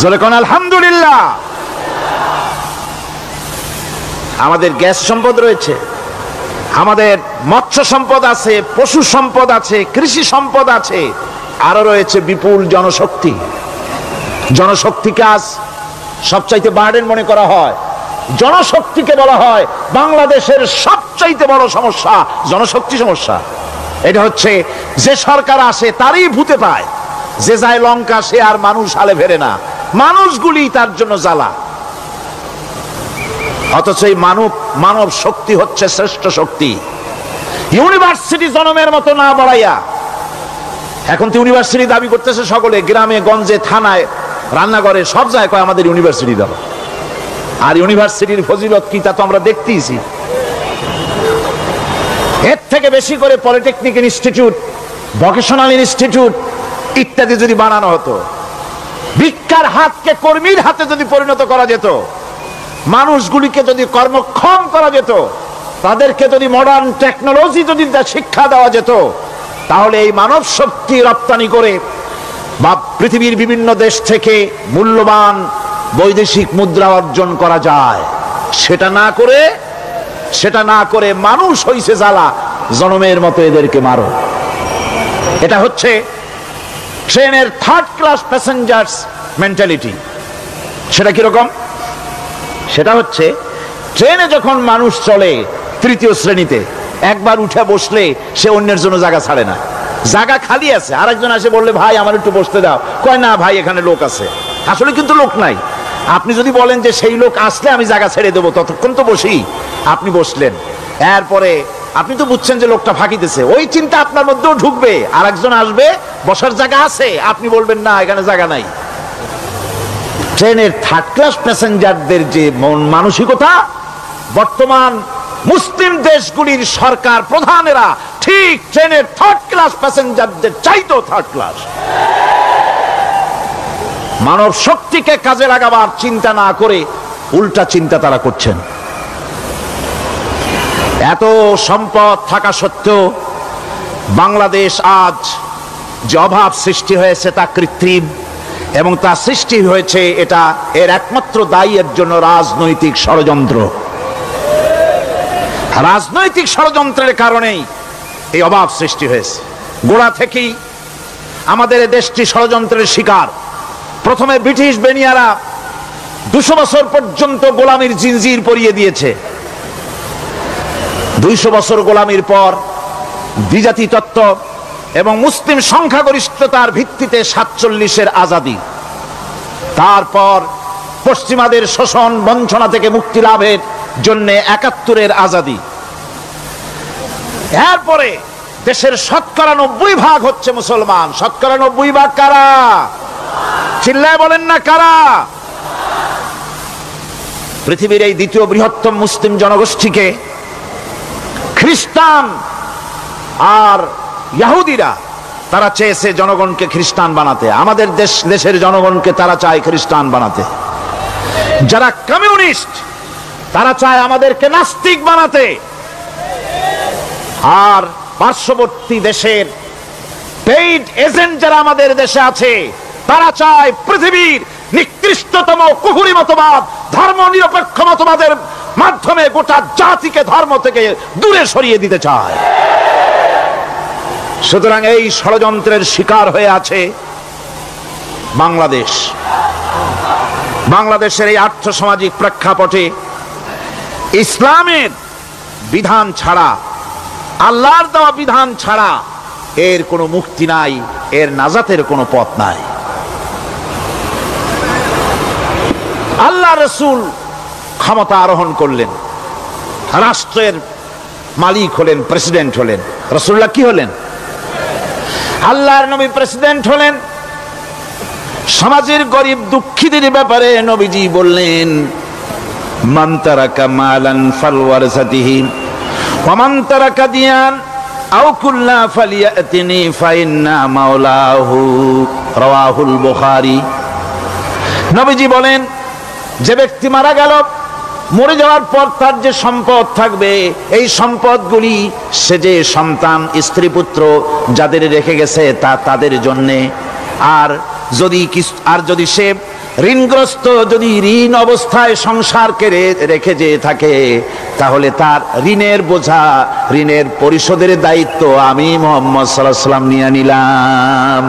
জোরে কোন আলহামদুলিল্লাহ। আমাদের গ্যাস সম্পদ রয়েছে, আমাদের মৎস্য সম্পদ আছে, পশু সম্পদ আছে, কৃষি সম্পদ আছে, আরো রয়েছে বিপুল জনশক্তি। জনশক্তিকে আজ সবচাইতে বার্ডেন মনে করা হয়। জনশক্তিকে বলা হয় বাংলাদেশের সবচাইতে বড় সমস্যা, জনশক্তি সমস্যা। এটা হচ্ছে যে সরকার আসে তারই ভূতে পায়, যে যায় লঙ্কা সে আর মানুষ হালে ফেরে না, মানুষগুলি তার জন্য জ্বালা। অথচ এই মানব শক্তি হচ্ছে শ্রেষ্ঠ শক্তি। ইউনিভার্সিটি জনমের মতো না বাড়াইয়া, এখন তো ইউনিভার্সিটি দাবি করতেছে সকলে, গ্রামে গঞ্জে থানায় রান্নাঘরে সব জায়গায় কয় আমাদের ইউনিভার্সিটি দাও। আর ইউনিভার্সিটির ফজিলত কি তা তো আমরা দেখতেইছি। এর থেকে বেশি করে পলিটেকনিক ইনস্টিটিউট, ভোকেশনাল ইনস্টিটিউট ইত্যাদি যদি বানানো হতো, ভিক্ষার হাতকে কর্মীর হাতে যদি পরিণত করা যেত, মানুষগুলিকে যদি কর্মক্ষম করা যেত, তাদেরকে যদি মডার্ন টেকনোলজি যদি শিক্ষা দেওয়া যেত, তাহলে এই মানব শক্তি রপ্তানি করে বা পৃথিবীর বিভিন্ন দেশ থেকে মূল্যবান বৈদেশিক মুদ্রা অর্জন করা যায়। সেটা না করে মানুষ হইছে জ্বালা, জনমের মতো এদেরকে মারো। এটা হচ্ছে ট্রেনের 3rd ক্লাস প্যাসেঞ্জার্স মেন্টালিটি। সেটা কিরকম? সেটা হচ্ছে ট্রেনে যখন মানুষ চলে 3য় শ্রেণীতে, একবার উঠে বসলে সে অন্যের জন্য জায়গা ছাড়ে না। জায়গা খালি আছে, আরেকজন আসে বললে ভাই আমার একটু বসতে দাও, কয় না ভাই এখানে লোক আছে। আসলে কিন্তু লোক নাই। আপনি যদি বলেন যে সেই লোক আসলে আমি জায়গা ছেড়ে দেবো, ততক্ষণ তো বসি। আপনি বসলেন, এরপরে আপনি তো বুঝছেন যে লোকটা ফাঁকিতেছে, ওই চিন্তা আপনার মধ্যেও ঢুকবে। আরেকজন আসবে, বসার জায়গা আছে, আপনি বলবেন না এখানে জায়গা নাই। ট্রেনের 3rd ক্লাস প্যাসেঞ্জারদের যে মন মানসিকতা, বর্তমান মুসলিম দেশগুলির সরকার প্রধানেরা ঠিক ট্রেনের 3rd ক্লাস প্যাসেঞ্জারদের চাইতো 3rd ক্লাস। মানব শক্তিকে কাজে লাগাবার চিন্তা না করে উল্টা চিন্তা তারা করছেন। এত সম্পদ থাকা সত্ত্বেও বাংলাদেশ আজ যে অভাব সৃষ্টি হয়েছে তা কৃত্রিম, এবং তা সৃষ্টি হয়েছে এটা এর একমাত্র দায়ী এর জন্য রাজনৈতিক ষড়যন্ত্র। রাজনৈতিক ষড়যন্ত্রের কারণেই এই অভাব সৃষ্টি হয়েছে। গোড়া থেকেই আমাদের দেশটি ষড়যন্ত্রের শিকার। প্রথমে ব্রিটিশ বেনিয়ারা 200 বছর পর্যন্ত গোলামির জিনজির পরিয়ে দিয়েছে। 200 বছর গোলামির পর দ্বিজাতি তত্ত্ব এবং মুসলিম সংখ্যাগরিষ্ঠতার ভিত্তিতে 47-এর আজাদি, তারপর পশ্চিমাদের শোষণ বঞ্চনা থেকে মুক্তি লাভের জন্য 71-এর আজাদি, এরপরে দেশের 90% হচ্ছে মুসলমান। 90% কারা? চিল্লায় বলেন না কারা? পৃথিবীর এই দ্বিতীয় বৃহত্তম মুসলিম জনগোষ্ঠীকে খ্রিস্টান আর ইহুদিরা তারা চেয়েছে জনগণকে খ্রিস্টান বানাতে। আমাদের দেশের জনগণকে তারা চায় খ্রিস্টান বানাতে। যারা কমিউনিস্ট তারা চায় আমাদেরকে নাস্তিক বানাতে। আর পার্শ্ববর্তী দেশের পেইড এজেন্ট যারা আমাদের দেশে আছে তারা চায় পৃথিবীর নিকৃষ্টতম কুফরি মতবাদ, ধর্ম নিরপেক্ষ মতবাদের মাধ্যমে গোটা জাতিকে ধর্ম থেকে দূরে সরিয়ে দিতে চায়। সুতরাং এই ষড়যন্ত্রের শিকার হয়ে আছে বাংলাদেশ। বাংলাদেশের এই আর্থসামাজিক প্রেক্ষাপটে ইসলামের বিধান ছাড়া, আল্লাহর দেওয়া বিধান ছাড়া এর কোনো মুক্তি নাই, এর নাজাতের কোনো পথ নাই। আল্লাহ রসুল ক্ষমতা আরোহণ করলেন, রাষ্ট্রের মালিক হলেন, প্রেসিডেন্ট হলেন। রাসূলুল্লাহ কি হলেন? আল্লাহর নবী প্রেসিডেন্ট হলেন। সমাজের গরিব দুঃখীদের ব্যাপারে নবীজি বললেন, মান তারাকা মালান ফালওয়ারসাতিহি ওয়া মান তারাকা দিয়ান আও কুল্লা ফালিয়াতিনি ফাইন্না মাওলাহু, রাওয়াহুল বুখারী। নবীজি বলেন, যে ব্যক্তি মারা গেল, মরে যাওয়ার পর তার যে সম্পদ থাকবে, এই সম্পদগুলি সে যে সন্তান স্ত্রী পুত্র যাদের রেখে গেছে তা তাদের জন্যে। আর যদি সে ঋণগ্রস্ত, যদি ঋণ অবস্থায় সংসারকে রেখে যে থাকে, তাহলে তার ঋণের বোঝা, ঋণের পরিশোধের দায়িত্ব আমি মুহাম্মদ সাল্লাল্লাহু আলাইহি ওয়াসাল্লাম নিয়ে নিলাম।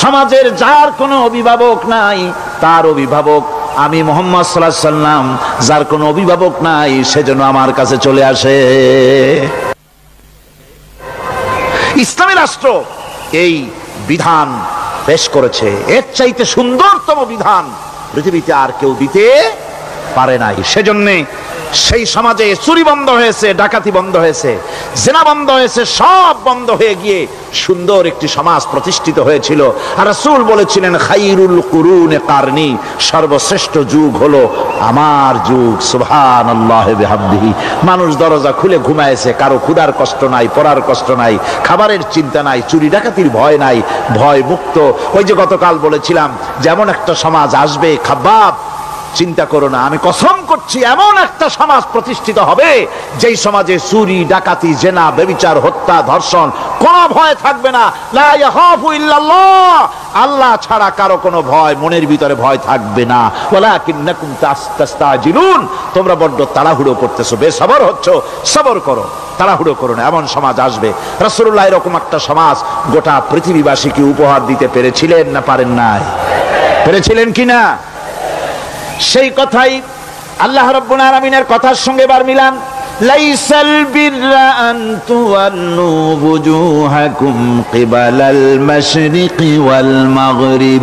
সমাজের যার কোনো অভিভাবক নাই তার অভিভাবক আমি মুহাম্মদ সাল্লাল্লাহু আলাইহি ওয়াসাল্লাম। যার কোনো অভিভাবক নাই সেজন্য আমার কাছে চলে আসে। ইসলামী রাষ্ট্র এই বিধান পেশ করেছে। এর চাইতে সুন্দরতম বিধান পৃথিবীতে আর কেউ দিতে পারে নাই। সেজন্য সেই সমাজে চুরি বন্ধ হয়েছে, ডাকাতি বন্ধ হয়েছে, জেনা বন্ধ হয়েছে, সব বন্ধ হয়ে গিয়ে সুন্দর একটি সমাজ প্রতিষ্ঠিত হয়েছিল। আর রাসূল বলেছিলেন, খাইরুল কুরুনে কারনি, সর্বশ্রেষ্ঠ যুগ হলো আমার যুগ। সুবহানাল্লাহি বিহামদিহি। মানুষ দরজা খুলে ঘুমায়েছে, কারো ক্ষুধার কষ্ট নাই, পড়ার কষ্ট নাই, খাবারের চিন্তা নাই, চুরি ডাকাতির ভয় নাই, ভয় মুক্ত। ওই যে গতকাল বলেছিলাম, যেমন একটা সমাজ আসবে, খাব্বাব চিন্তা করো না, আমি কসম করছি এমন একটা সমাজ প্রতিষ্ঠিত হবে যেই সমাজে চুরি ডাকাতি জেনা ব্যভিচার হত্যা ধর্ষণ কোনো ভয় থাকবে না। লা ইয়াখাফু ইল্লাল্লাহ, আল্লাহ ছাড়া কারো কোনো ভয়, মনের ভিতরে ভয় থাকবে না। ওয়ালাকিন্নাকুম তাস্তাজিলুন, তোমরা বড্ড তাড়াহুড়ো করতেছো, বেসবর হচ্ছ, সবর করো, তাড়াহুড়ো করো না। এমন সমাজ আসবে। রাসূলুল্লাহ এরকম একটা সমাজ গোটা পৃথিবীবাসীকে উপহার দিতে পেরেছিলেন না পারেন নাই? পেরেছিলেন কিনা? সেই কথাই আল্লাহ রাব্বুল আলামিনের কথার সঙ্গে এবার মিলান। লাইসাল বিররা আন তুওয়াল্লু বুজুহাকুম কিবালাল মাশরিকি ওয়াল মাগরিব।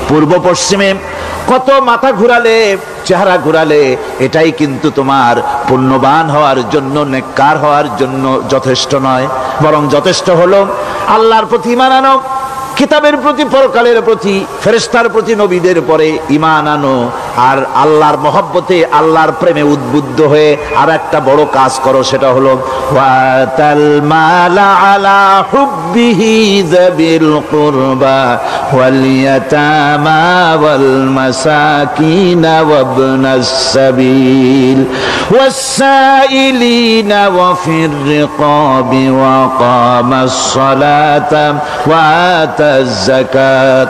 পূর্ব পশ্চিমে কত মাথা ঘুরালে, চেহারা ঘুরালে এটাই কিন্তু তোমার পুণ্যবান হওয়ার জন্য, নেককার হওয়ার জন্য যথেষ্ট নয়। বরং যথেষ্ট হলো আল্লাহর প্রতি ঈমান আনো, কিতাবের প্রতি, পরকালের প্রতি, ফেরেশতার প্রতি, নবীদের পরে ঈমান আনো। আর আল্লাহর মহব্বতে আল্লাহর প্রেমে উদ্বুদ্ধ হয়ে আর একটা বড় কাজ করো, সেটা হলো ওয়াতাল মালা আলা হুব্বিহি যাবিল কুরবা ওয়াল ইয়াতামা ওয়াল মাসাকিন ওয়াবনাস সাবিল ওয়াস-সাইলিনা ওয়া ফির রিকাবি ওয়া কামাস সালাতা ওয়া আতাজ যাকাত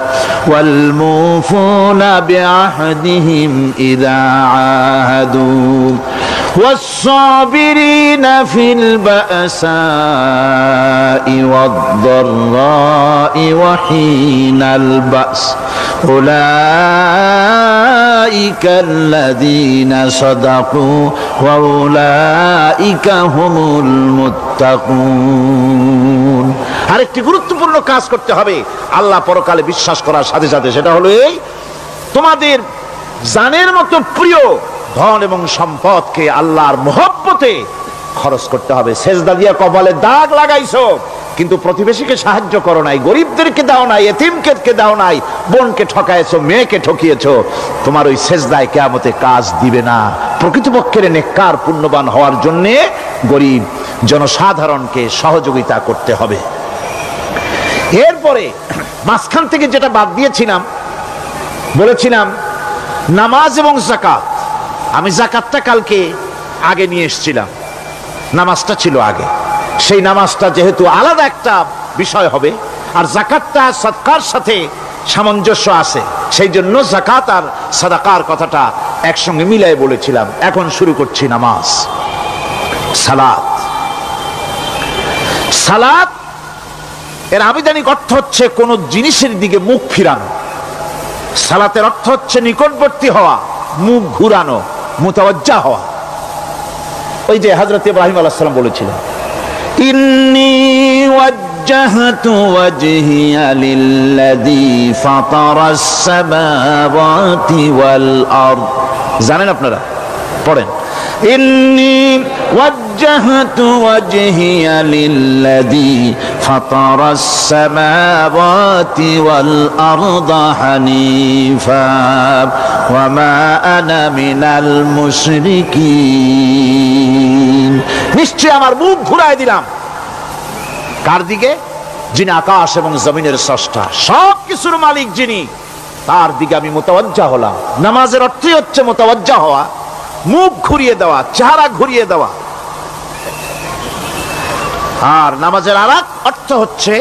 ওয়াল মুফুনা বিআহদিহিম ইযা আহাদু والصابرين في البأساء والضراء وحين البأس أولئك الذين صدقوا وأولئك هم المتقون। আরেকটি গুরুত্বপূর্ণ কাজ করতে হবে আল্লাহ পরকালে বিশ্বাস করার সাথে সাথে, সেটা হলো এই তোমাদের জানের মতো প্রিয় ধন এবং সম্পদকে আল্লাহর মহব্বতে খরচ করতে হবে। সেজদা দিয়া কপালে দাগ লাগাইছো কিন্তু প্রতিবেশীকে সাহায্য করো নাই, গরিবদেরকে দাও নাই, এতিমকে দাও নাই, বোনকে ঠকাইছো, মেয়েকে ঠকিয়েছো, তোমার ওই সেজদায় কিয়ামতে কাজ দিবে না। প্রকৃতপক্ষের নেককার পুণ্যবান হওয়ার জন্য গরিব জনসাধারণকে সহযোগিতা করতে হবে। এরপরে মাঝখান থেকে যেটা বাদ দিয়েছিলাম, বলেছিলাম নামাজ এবং যাকাত। আমি যাকাতটা কালকে আগে নিয়ে এসেছিলাম, নামাজটা ছিল আগে। সেই নামাজটা যেহেতু আলাদা একটা বিষয় হবে আর যাকাতটা সাদকার সাথে সামঞ্জস্য আছে, সেই জন্য যাকাত আর সাদাকার কথাটা একসঙ্গে মিলাই বলেছিলাম। এখন শুরু করছি নামাজ। সালাত, সালাত এর আবিধানিক অর্থ হচ্ছে কোন জিনিসের দিকে মুখ ফিরানো। সালাতের অর্থ হচ্ছে নিকটবর্তী হওয়া, মুখ ঘুরানো, মুতাওয়াজ্জা হওয়া। ওই যে হযরত ইব্রাহিম আলাইহিস সালাম বলেছিলেন, ইন্নী ওয়াজ্জাহতু ওয়াজহিয়া লিল্লাযী ফাতারাস সামাওয়াতি ওয়াল আরদ। জানেন আপনারা? পড়েন, ইন্নী ওয়াজ্জাহতু ওয়াজহিয়া লিল্লাযী ফাতারাস সামাওয়াতি ওয়াল আরদা হানিফা ওয়া মা আনা মিনাল মুশরিকিন। নিশ্চয় আমার মুখ ঘুরায় দিলাম কার দিকে? যিনি আকাশ এবং জমিনের স্রষ্টা, সব কিছুর মালিক যিনি, তার দিকে আমি মুতাওয়াজ্জা হলাম। নামাজের অর্থই হচ্ছে মুতাওয়াজ্জা হওয়া, মুখ ঘুরিয়ে দেওয়া, চেহারা ঘুরিয়ে দেওয়া। আর নামাজের আরেক অর্থ হচ্ছে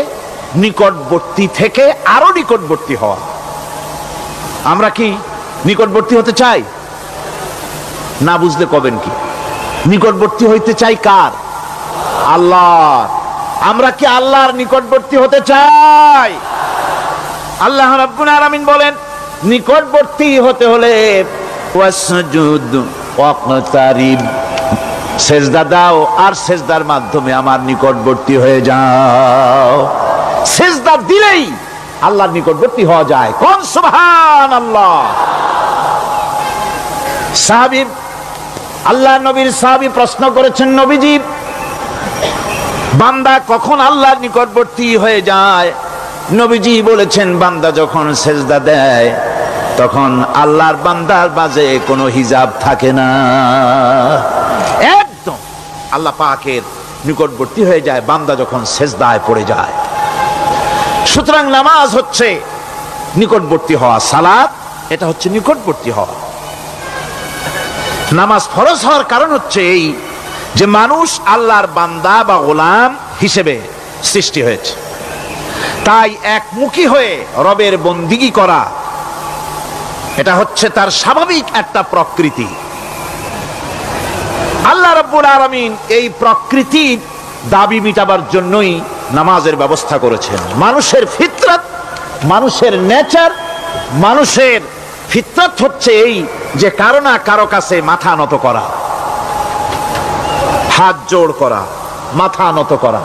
নিকটবর্তী থেকে আরো নিকটবর্তী হওয়া। আমরা কি নিকটবর্তী হতে চাই? না বুঝলে কবেন কি? নিকটবর্তী হইতে চাই কার? আল্লাহ। আমরা কি আল্লাহর নিকটবর্তী হতে চাই? আল্লাহ রাব্বুল আলামিন বলেন, নিকটবর্তী হতে হলে ওয়াসজুদ ওয়াকতারিব, সেজদা দাও আর সেজদার মাধ্যমে আমার নিকটবর্তী হয়ে যাও। সেজদা দিলেই আল্লাহর নিকটবর্তী হওয়া যায়। কোন সুবহানাল্লাহ। সাহাবী, আল্লাহ নবীর সাহাবী প্রশ্ন করেছেন, নবীজি বান্দা কখন আল্লাহর নিকটবর্তী হয়ে যায়? নবীজি বলেছেন, বান্দা যখন সেজদা দেয় তখন আল্লাহর বান্দার মাঝে কোনো হিজাব থাকে না, একদম আল্লাহ পাকের নিকটবর্তী হয়ে যায় বান্দা যখন সেজদায় পড়ে যায়। সুতরাং নামাজ হচ্ছে নিকটবর্তী হওয়া, সালাত এটা হচ্ছে নিকটবর্তী হওয়া। নামাজ ফরজ হওয়ার কারণ হচ্ছে এই যে মানুষ আল্লাহর বান্দা বা গোলাম হিসেবে সৃষ্টি হয়েছে, তাই একমুখী হয়ে রবের বন্দিগি করা এটা হচ্ছে তার স্বাভাবিক একটা প্রকৃতি। আল্লাহ রাব্বুল আলামিন এই প্রকৃতির দাবি মিটাবার জন্যই নামাজের ব্যবস্থা করেছেন। মানুষের ফিতরত, মানুষের নেচার, মানুষের ফিতরত হচ্ছে এই যে কারো না কারো কাছে মাথা নত করা, হাত জোড় করা, মাথা নত করা,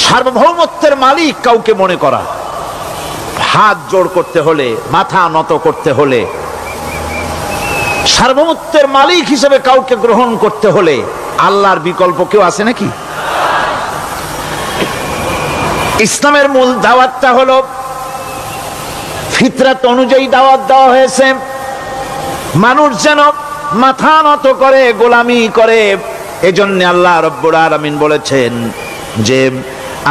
সার্বভৌমত্বের মালিক কাউকে মনে করা। হাত জোড় করতে হলে, মাথা নত করতে হলে, সার্বভৌমত্বের মালিক হিসেবে কাউকে গ্রহণ করতে হলে আল্লাহর বিকল্প কেউ আছে নাকি? ইসলামের মূল দাওয়াতটা হলো ফিতরাত অনুযায়ী দাওয়াত দেওয়া হয়েছে, মানুষ যেন মাথা নত করে গোলামি করে। এজন্য আল্লাহ রাব্বুল আলামিন বলেছেন যে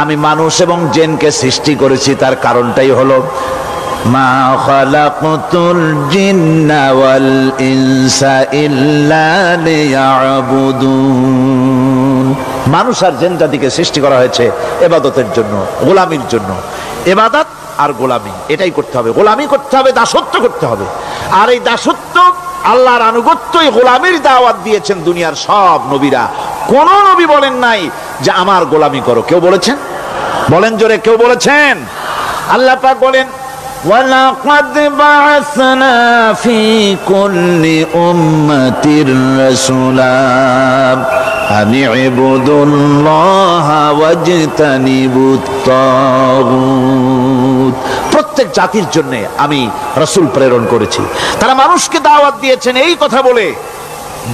আমি মানুষ এবং জিনকে সৃষ্টি করেছি, তার কারণটাই হলো মা খালাকতুল জিন্না ওয়াল ইনসা ইল্লা লিয়াবুদুন। মানুষ আর জিন জাতিকে সৃষ্টি করা হয়েছে ইবাদতের জন্য, গোলামির জন্য। ইবাদত আর গোলামি এটাই করতে হবে, গোলামি করতে হবে, দাসত্ব করতে হবে। আর এই দাসত্ব আল্লাহর আনুগত্যই গোলামির দাওয়াত দিয়েছেন দুনিয়ার সব নবীরা। কোন নবী বলেন নাই যে আমার গোলামি করো, কেউ বলেছেন? বলেন জোরে, কেউ বলেছেন? আল্লাহ পাক বলেন ওয়ালাকাদ বা'আসনা ফি কুল্লি উম্মাতির রাসূলা আন ইবুদুল্লাহা ওয়াজতানিবুত তাগুত। প্রত্যেক জাতির জন্য আমি রাসূল প্রেরণ করেছি, তারা মানুষকে দাওয়াত দিয়েছেন এই কথা বলে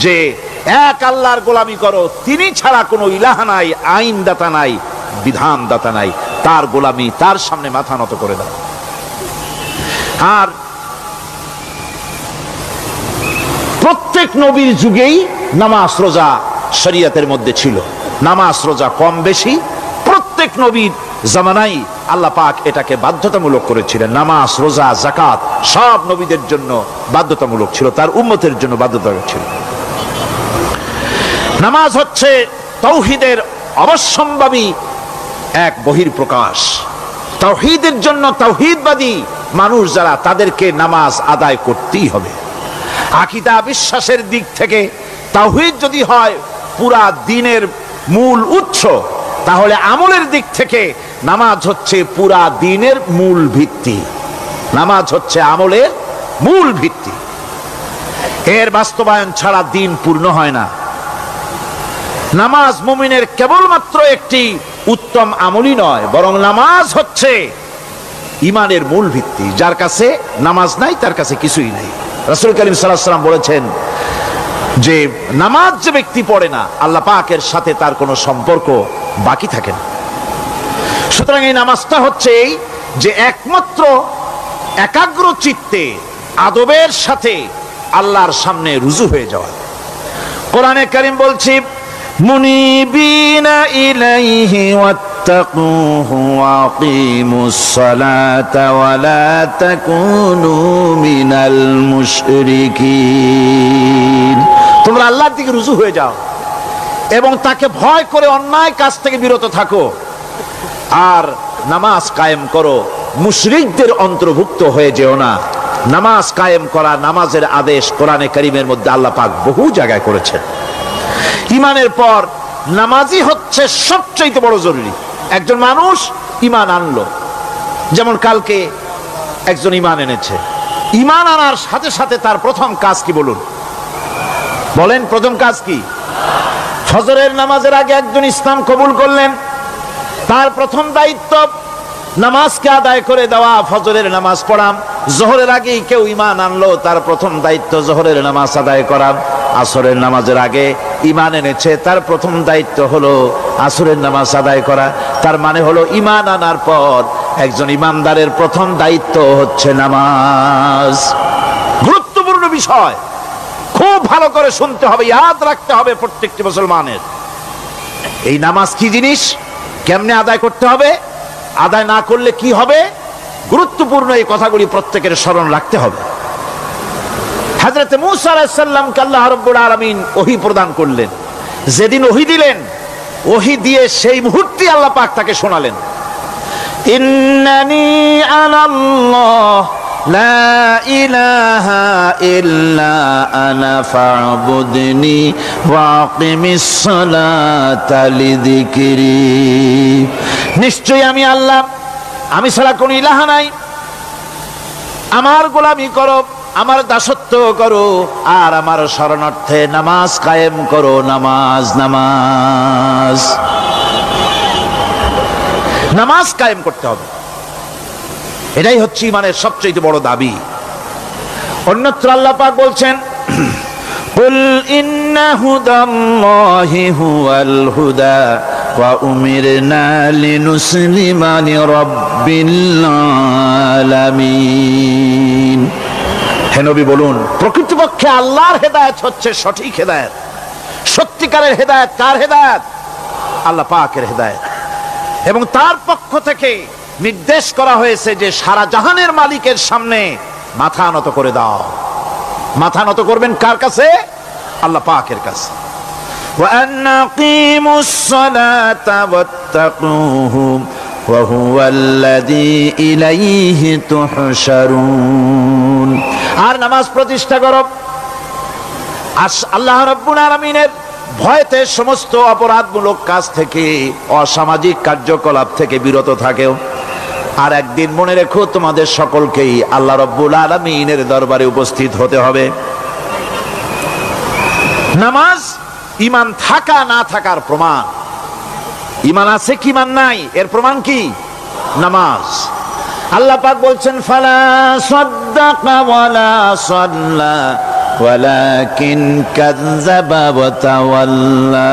যে এক আল্লাহর গোলামি করো, তিনি ছাড়া কোনো ইলাহ নাই, আইনদাতা নাই, বিধানদাতা নাই, তার গোলামি, তার সামনে মাথা নত করে দাও। আর প্রত্যেক নবীর যুগেই নামাজ রোজা শরীয়তের মধ্যে ছিল, নামাজ রোজা কম বেশি প্রত্যেক নবীর জামানায় আল্লাহ পাক এটাকে বাধ্যতামূলক করেছিলেন। নামাজ রোজা যাকাত সব নবীদের জন্য বাধ্যতামূলক ছিল, তার উম্মতের জন্য বাধ্যতামূলক ছিল। নামাজ হচ্ছে তাওহীদের অবশ্যম্ভাবী এক বহির্প্রকাশ। তাওহীদের জন্য তাওহীদবাদী মানুষ যারা, তাদেরকে নামাজ আদায় করতেই হবে। আকীদা বিশ্বাসের দিক থেকে তাওহীদ যদি হয় পুরা দ্বীনের মূল উৎস, তাহলে আমলের দিক থেকে নামাজ হচ্ছে পুরা দ্বীনের মূল ভিত্তি। নামাজ হচ্ছে আমলের মূল ভিত্তি, এর বাস্তবায়ন ছাড়া দ্বীন পূর্ণ হয় না। নামাজ মুমিনের কেবলমাত্র একটি উত্তম আমলই নয়, বরং নামাজ হচ্ছে ইমানের মূল ভিত্তি। যার কাছে নামাজ নাই তার কাছে কিছুই নাই। রাসূল করিম সাল্লাল্লাহু আলাইহি ওয়াসাল্লাম বলেছেন যে নামাজ যে ব্যক্তি পড়ে না, আল্লাহ পাকের সাথে তার কোনো সম্পর্ক বাকি থাকে না। সুতরাং এই নামাজটা হচ্ছে এই যে একমাত্র একাগ্র চিত্তে আদবের সাথে আল্লাহর সামনে রুজু হয়ে যাওয়া। কোরআনে কারীম বলছে মুনিবিনা ইলাইহি ওয়াত্তাকুহু ওয়াকিমুস সালাতা ওয়া লা তাকুনু মিনাল মুশরিকিন। তোমরা আল্লাহর দিকে রুজু হয়ে যাও এবং তাকে ভয় করে অন্যায় কাজ থেকে বিরত থাকো, আর নামাজ কায়েম করো, মুশরিকদের অন্তর্ভুক্ত হয়ে যেও না। নামাজ কায়েম করা, নামাজের আদেশ কোরআনে কারীমের মধ্যে আল্লাহ পাক বহু জায়গায় করেছেন। ইমানের পর নামাজই হচ্ছে সবচেয়ে বড় জরুরি। একজন মানুষ ইমান আনলো, যেমন কালকে একজন ইমান এনেছে, ইমান আনার সাথে সাথে তার প্রথম কাজ কি বলুন? বলেন প্রথম কাজ কি? ফজরের নামাজের আগে একজন ইসলাম কবুল করলেন, তার প্রথম দায়িত্ব নামাজকে আদায় করে দেওয়া, ফজরের নামাজ পড়া। জোহরের আগেই কেউ ইমান আনলো, তার প্রথম দায়িত্ব জোহরের নামাজ আদায় করা। আসরের নামাজের আগে ইমান এনেছে, তার প্রথম দায়িত্ব হলো আসরের নামাজ আদায় করা। তার মানে হলো ইমান আনার পর একজন ইমানদারের প্রথম দায়িত্ব হচ্ছে নামাজ। গুরুত্বপূর্ণ বিষয়, খুব ভালো করে শুনতে হবে, ইয়াদ রাখতে হবে প্রত্যেকটি মুসলমানের। এই নামাজ কি জিনিস, কেমনে আদায় করতে হবে, আদায় না করলে কি হবে, গুরুত্বপূর্ণ এই কথাগুলি প্রত্যেকের স্মরণ রাখতে হবে। হযরত মূসা আলাইহিস সালামকে আল্লাহ রাব্বুল আলামিন ওহী প্রদান করলেন। যেদিন ওহী দিলেন, ওহী দিয়ে সেই মুহূর্তে আল্লাহ পাক তাকে শোনালেন, ইন্নানি আনাল্লাহ লা ইলাহা ইল্লা আনা ফা'বুদনি ওয়াকিমিস সালাতা লিযিকরি। নিশ্চয়ই আমি আল্লাহ, আমি ছাড়া কোনো ইলাহ নাই, আমার গোলামি করো, আমার দাসত্ব করো, আর আমার শরণার্থে নামাজ কায়েম করো। নামাজ নামাজ নামাজ কায়েম করতে হবে, এটাই হচ্ছে ইমানের সবচেয়ে বড় দাবি। অন্যত্র আল্লাহ পাক বলছেন কুল ইন্না হুদাল্লাহি হুয়াল হুদা ওয়া উমিরনা লিনুসলিমা লিরাব্বিল আলামিন। হে নবী বলুন, প্রকৃতপক্ষে আল্লাহর হেদায়েত হচ্ছে সঠিক হেদায়েত। সত্যিকারের হেদায়েত কার হেদায়েত? আল্লাহ পাকের হেদায়েত। এবং তার পক্ষ থেকে নির্দেশ করা হয়েছে যে সারা জাহানের মালিকের সামনে মাথা নত করে দাও। মাথা নত করবেন কার কাছে? আল্লাহ পাকের কাছে। ওয়া আনাকিমুস সালাতা ওয়াত্তাকুহু ওয়া হুয়াল্লাযী ইলাইহি তুহশারুন। আর নামাজ প্রতিষ্ঠা করো, আল্লাহ রাব্বুল আলামিনের ভয়তে সমস্ত অপরাধমূলক কাজ থেকে, অসামাজিক কার্যকলাপ থেকে বিরত থাকেও। আর একদিন মনে রেখো, তোমাদের সকলকেই আল্লাহ রাব্বুল আলামিনের দরবারে উপস্থিত হতে হবে। নামাজ ঈমান থাকা না থাকার প্রমাণ। ঈমান আছে কি ঈমান নাই এর প্রমাণ কি? নামাজ। আল্লাহ পাক বলছেন, ফালা সাদ্দাকা ওয়ালা সাল্লা ওয়ালাকিন কাযযাবা ওয়া তাওয়াল্লা।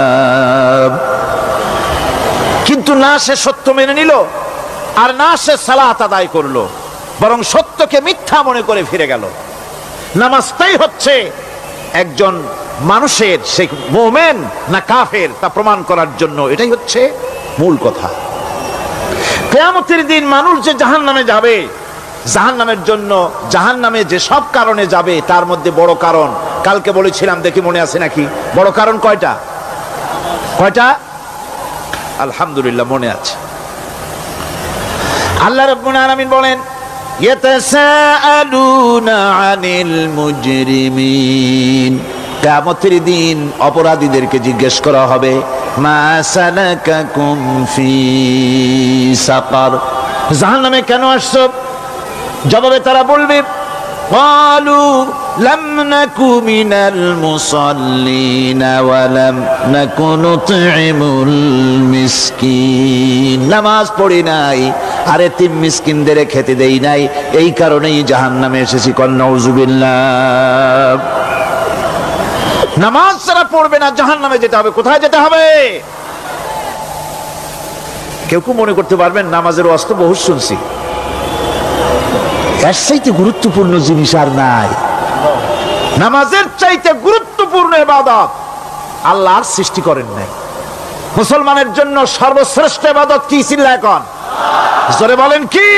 কিন্তু না সে সত্য মেনে নিল, আর না সে সালাত আদায় করলো, বরং সত্যকে মিথ্যা মনে করে ফিরে গেল। নামাজটাই হচ্ছে একজন মানুষের, সে মুমিন না কাফের তা প্রমাণ করার জন্য। এটাই হচ্ছে মূল কথা। কিয়ামতের দিন মানুষ যে জাহান্নামে যাবে, জাহান্নামের জন্য, জাহান্নামে যে সব কারণে যাবে তার মধ্যে বড় কারণ, কালকে বলেছিলাম, দেখি মনে আছে নাকি? বড় কারণ কয়টা? কয়টা? আলহামদুলিল্লাহ মনে আছে। আল্লাহ রাব্বুল আলামিন বলেন, ইয়াতাসাআলুনা আনিল মুজরিমিন। কিয়ামতের দিন অপরাধীদেরকে জিজ্ঞেস করা হবে, মা সালাকাকুম ফি সাকার, জাহান্নামে কেন আসছো? জবাবে তারা বলবে, ক্বালু লাম নাকু মিনাল মুসাল্লিনা ওয়া লাম নাকু নুতঈমুল মিসকিন। নামাজ পড়ি নাই, আর এতিম মিসকিনদের খেতে দেই নাই, এই কারণেই জাহান্নামে এসেছি। নাউযুবিল্লাহ। নামাজ যারা পড়বে না জাহান্নামে যেতে হবে। কোথায় যেতে হবে? কেউ কেউ মনে করতে পারবেন নামাজের ওয়াজ তো বহু শুনছি, এর চাইতে গুরুত্বপূর্ণ জিনিস আর নাই। নামাজের চাইতে গুরুত্বপূর্ণ ইবাদত আল্লাহর সৃষ্টি করেন নাই। মুসলমানের জন্য সর্বশ্রেষ্ঠ ইবাদত কি? চিল্লা এখন জোরে বলেন কি?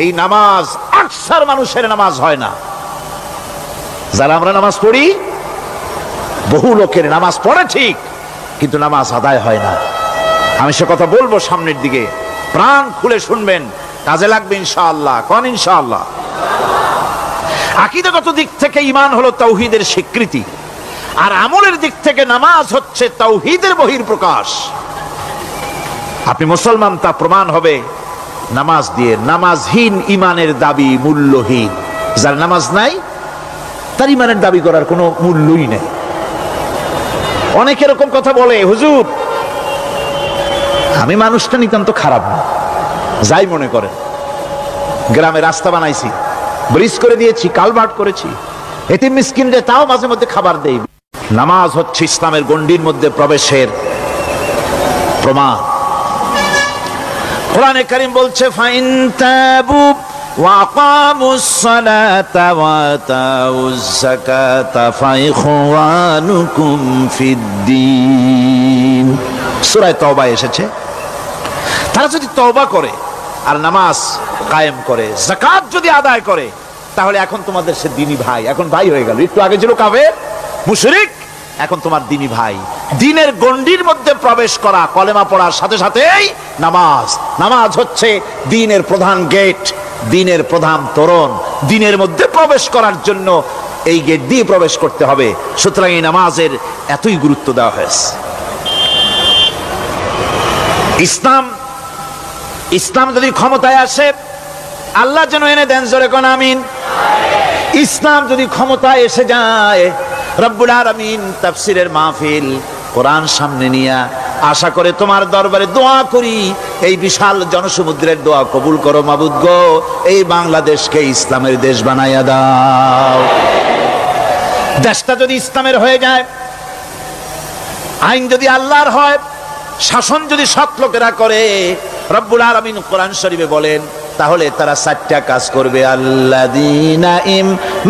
এই নামাজ আকসার মানুষের নামাজ হয় না। যারা আমরা নামাজ পড়ি, বহু লোকের নামাজ পড়ে ঠিক, কিন্তু নামাজ আদায় হয় না। আমি সে কথা বলবো সামনের দিকে, প্রাণ খুলে শুনবেন, কাজে লাগবে ইনশাআল্লাহ। কোন ইনশাআল্লাহ? আকীদাগত দিক থেকে ঈমান হলো তাওহীদের স্বীকৃতি, আর আমলের দিক থেকে নামাজ হচ্ছে তাওহীদের বহিঃপ্রকাশ। আপনি মুসলমান তা প্রমাণ হবে নামাজ দিয়ে। নামাজহীন ঈমানের দাবি মূল্যহীন। যার নামাজ নাই তার ঈমানের দাবি করার কোনো মূল্যই নেই। অনেক এরকম কথা বলে, হুজুর আমি মানুষটা নিতান্ত খারাপ না, যাই মনে করেন, গ্রামে রাস্তা বানাইছি, ব্রিজ করে দিয়েছি, কালভার্ট করেছি, এতিম মিসকিনদের তাও মাঝে মধ্যে খাবার দেই। নামাজ হচ্ছে ইসলামের গণ্ডির মধ্যে প্রবেশের প্রমাণ। কোরআনে কারীম বলছে, ফাইন তাবু ওয়া আকামুস সালাতা ওয়া আতাউজ যাকাতা ফাইখওয়ানুকুম ফিদ্দীন। সূরা তাওবা এসেছে। তারা যদি তওবা করে আর নামাজ কায়েম করে, যাকাত যদি আদায় করে, তাহলে এখন তোমাদের সে দ্বীনি ভাই, এখন ভাই হয়ে গেল। একটু আগে ছিল কাফের মুশরিক, এখন তোমার দ্বীনি ভাই। দ্বীনের গণ্ডির মধ্যে প্রবেশ করা, কলেমা পড়ার সাথে সাথেই নামাজ। নামাজ হচ্ছে দ্বীনের প্রধান গেট, দ্বীনের প্রধান তোরণ। দ্বীনের মধ্যে প্রবেশ করার জন্য এই গেট দিয়ে প্রবেশ করতে হবে। সুতরাং এই নামাজের এতই গুরুত্ব দেওয়া হয়েছে। ইসলাম যদি ক্ষমতায় আসে, আল্লাহ যেন এনে দেন, জোরে কোন আমিন। ইসলাম যদি ক্ষমতায় এসে যায়, রব্বুল আলামিন তাফসীরের মাহফিল, কোরআন সামনে নিয়া আশা করে তোমার দরবারে দোয়া করি, এই বিশাল জনসমুদ্রের দোয়া কবুল করো মাবুদ গো, এই বাংলাদেশকে ইসলামের দেশ বানাইয়া দাও। দেশটা যদি ইসলামের হয়ে যায়, আইন যদি আল্লাহর হয়, শাসন যদি সৎ লোকেরা করে, রব্বুল আলামিন কোরআন শরীফে বলেন, তাহলে তারা 4টা কাজ করবে। আল্লাযীনা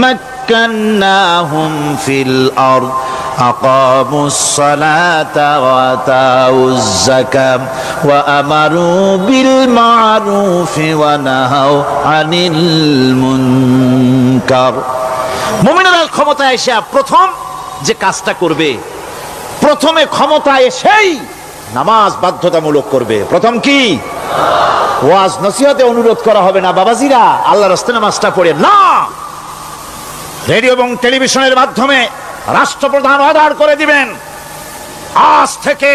মাক্কান্নাহুম ফিল আরদ আকামুস সালাতা ওয়া আতাউজ যাকাত ওয়া আমারু বিল মা'রুফি ওয়া নাহাউ আনিল মুনকার। মুমিনরা ক্ষমতায় এসে প্রথম যে কাজটা করবে, প্রথমে ক্ষমতায় এসেই নামাজ বাধ্যতামূলক করবে। প্রথম কি? ওয়াজ নসিহতে অনুরোধ করা হবে না, বাবাজিরা আল্লাহর রাস্তায় নামাজটা পড়ে না। রেডিও এবং টেলিভিশনের মাধ্যমে রাষ্ট্রপ্রধান অর্ডার করে দিবেন, আজ থেকে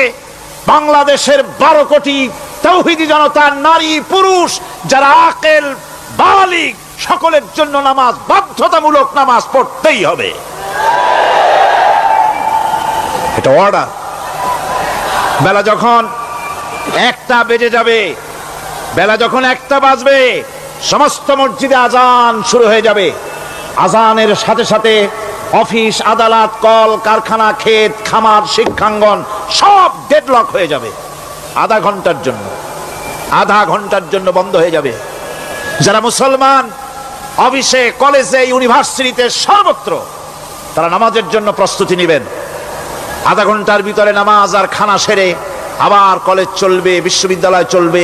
বাংলাদেশের 12 কোটি তাওহীদি জনতা, নারী পুরুষ যারা আকেল বালিগ, সকলের জন্য নামাজ বাধ্যতামূলক, নামাজ পড়তেই হবে। এটা অর্ডার। বেলা যখন 1টা বেজে যাবে, বেলা যখন 1টা বাজবে, সমস্ত মসজিদে আজান শুরু হয়ে যাবে। আজানের সাথে সাথে অফিস, আদালত, কল কারখানা, ক্ষেত খামার, শিক্ষাঙ্গন সব ডেডলক হয়ে যাবে। আধা ঘন্টার জন্য বন্ধ হয়ে যাবে। যারা মুসলমান অফিসে, কলেজে, ইউনিভার্সিটিতে, সর্বত্র তারা নামাজের জন্য প্রস্তুতি নেবেন। আধা ঘন্টার ভিতরে নামাজ আর খানা সেরে আবার কলেজ চলবে, বিশ্ববিদ্যালয় চলবে,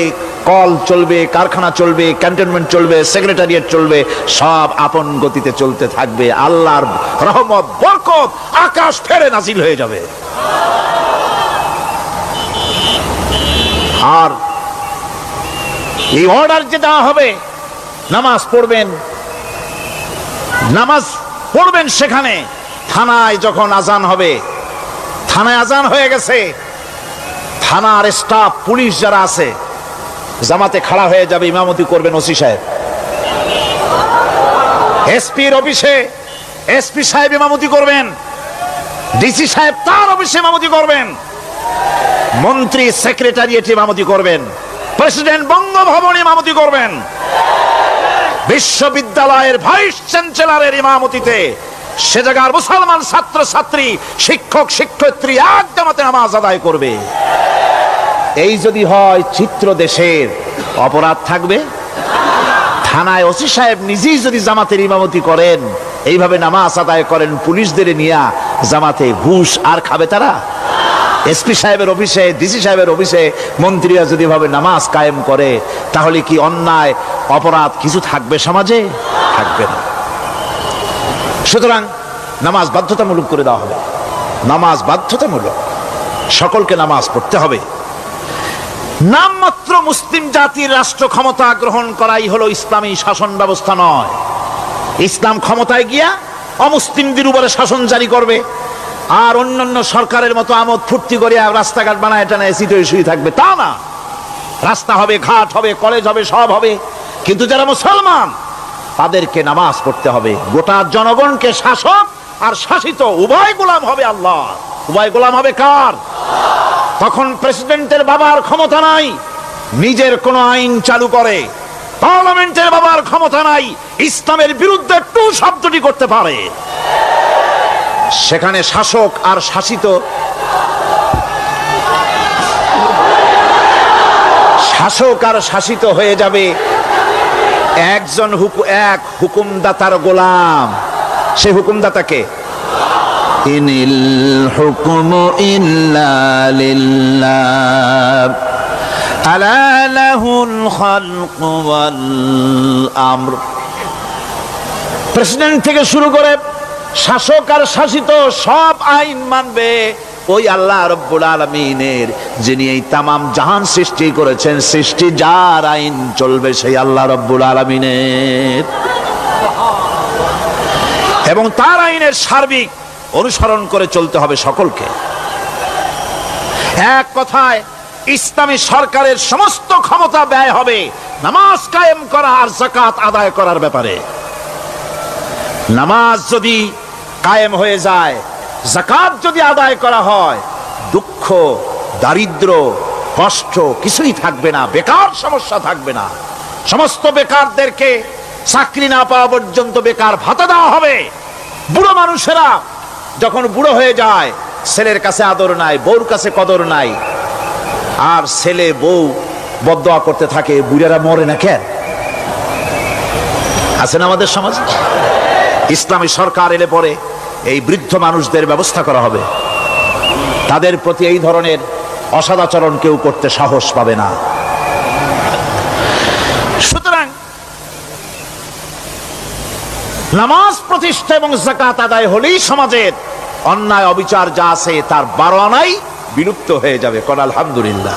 কল চলবে, কারখানা চলবে, ক্যান্টনমেন্ট চলবে, সেক্রেটারিয়েট চলবে, সব আপন গতিতে চলতে থাকবে। আল্লাহর রহমত, বরকত আকাশ ফেরে নাজিল হয়ে যাবে। আর এই অর্ডার যে দেওয়া হবে, নামাজ পড়বেন, নামাজ পড়বেন সেখানে। থানায় যখন আজান হবে, থানায় আজান হয়ে গেছে, থানার স্টাফ, পুলিশ যারা আছে জামাতে খাড়া হয়ে যাবে, ইমামতি করবেন ওসি সাহেব। এসপির অফিসে এসপি সাহেব ইমামতি করবেন, ডিসি সাহেব তার অফিসে ইমামতি করবেন, মন্ত্রী সেক্রেটারিয়েটে ইমামতি করবেন, প্রেসিডেন্ট বঙ্গভবনে ইমামতি করবেন, বিশ্ববিদ্যালয়ের ভাইস চ্যান্সেলরের ইমামতিতে সে জায়গার মুসলমান ছাত্র ছাত্রী, শিক্ষক শিক্ষয়িত্রী এক জামাতে নামাজ আদায় করবে। এই যদি হয় চিত্র দেশের, অপরাধ থাকবে? থানায় ওসি সাহেব নিজেই যদি জামাতের ইমামতি করেন, এইভাবে নামাজ আদায় করেন পুলিশদের নিয়ে জামাতে, ঘুষ আর খাবে তারা? এসপি সাহেবের অফিসে, ডিসি সাহেবের অফিসে মন্ত্রীরা যদি ভাবে নামাজ কায়েম করে, তাহলে কি অন্যায় অপরাধ কিছু থাকবে সমাজে? থাকবে না। সুতরাং নামাজ বাধ্যতামূলক করে দেওয়া হবে। নামাজ বাধ্যতামূলক, সকলকে নামাজ পড়তে হবে। নামমাত্র মুসলিম জাতির রাষ্ট্র ক্ষমতা গ্রহণ করাই হলো ইসলামী শাসন ব্যবস্থা নয়। ইসলাম ক্ষমতায় গিয়া অমুসলিমদের উপরে শাসন জারি করবে, আর অন্যান্য সরকারের মতো আমোদ ফুর্তি করে রাস্তাঘাট বানায় টানা এসিতে শুয়ে থাকবে, তা না। রাস্তা হবে, ঘাট হবে, কলেজ হবে, সব হবে, কিন্তু যারা মুসলমান তাদেরকে নামাজ পড়তে হবে। গোটা জনগণকে শাসক আর শাসিত উভয় গোলাম হবে আল্লাহ। উভয় গোলাম হবে কার? তখন প্রেসিডেন্টের বাবার ক্ষমতা নাই নিজের কোন আইন চালু করে, পার্লামেন্টের বাবার ক্ষমতা নাই ইসলামের বিরুদ্ধে টু শব্দটি করতে পারে। সেখানে শাসক আর শাসিত, শাসক আর শাসিত হয়ে যাবে একজন এক হুকুমদাতার গোলাম। সে হুকুমদাতাকে ইনিল হুকুমু ইল্লা লিল্লাহ আলা লাহুল খালকু ওয়াল আমর। প্রেসিডেন্ট থেকে শুরু করে শাসক আর শাসিত সব আইন মানবে ওই আল্লাহ রব্বুল আলামিনের, যিনি এই তামাম জাহান সৃষ্টি করেছেন। সৃষ্টি যার আইন চলবে সেই আল্লাহ রব্বুল আলামিনের, এবং তার আইনের সার্বিক অনুসরণ করে চলতে হবে সকলকে। এক কথায় ইসলামী সরকারের সমস্ত ক্ষমতা ব্যয় হবে নামাজ কায়েম করা আর যাকাত আদায় করার ব্যাপারে। নামাজ যদি কায়েম হয়ে যায়, যাকাত যদি আদায় করা হয়, দুঃখ, দারিদ্র, কষ্ট কিছুই থাকবে না, বেকার সমস্যা থাকবে না। সমস্ত বেকারদেরকে চাকরি না পাওয়া পর্যন্ত বেকার ভাতা দেওয়া হবে। বুড়ো মানুষেরা যখন বুড়ো হয়ে যায়, ছেলের কাছে আদর নাই, বউর কাছে কদর নাই, আর ছেলে বউ বদদোয়া করতে থাকে, বুড়ারা মরে না কেন? আছেন আমাদের সমাজে। ইসলামী সরকার এলে পরে এই বৃদ্ধ মানুষদের ব্যবস্থা করা হবে, তাদের প্রতি এই ধরনের অসদাচরণ কেউ করতে সাহস পাবে না। সুতরাং নামাজ প্রতিষ্ঠা এবং যাকাত আদায় হলেই সমাজের অন্যায় অবিচার যা আছে তার 12 আনাই বিলুপ্ত হয়ে যাবে। কোন আলহামদুলিল্লাহ।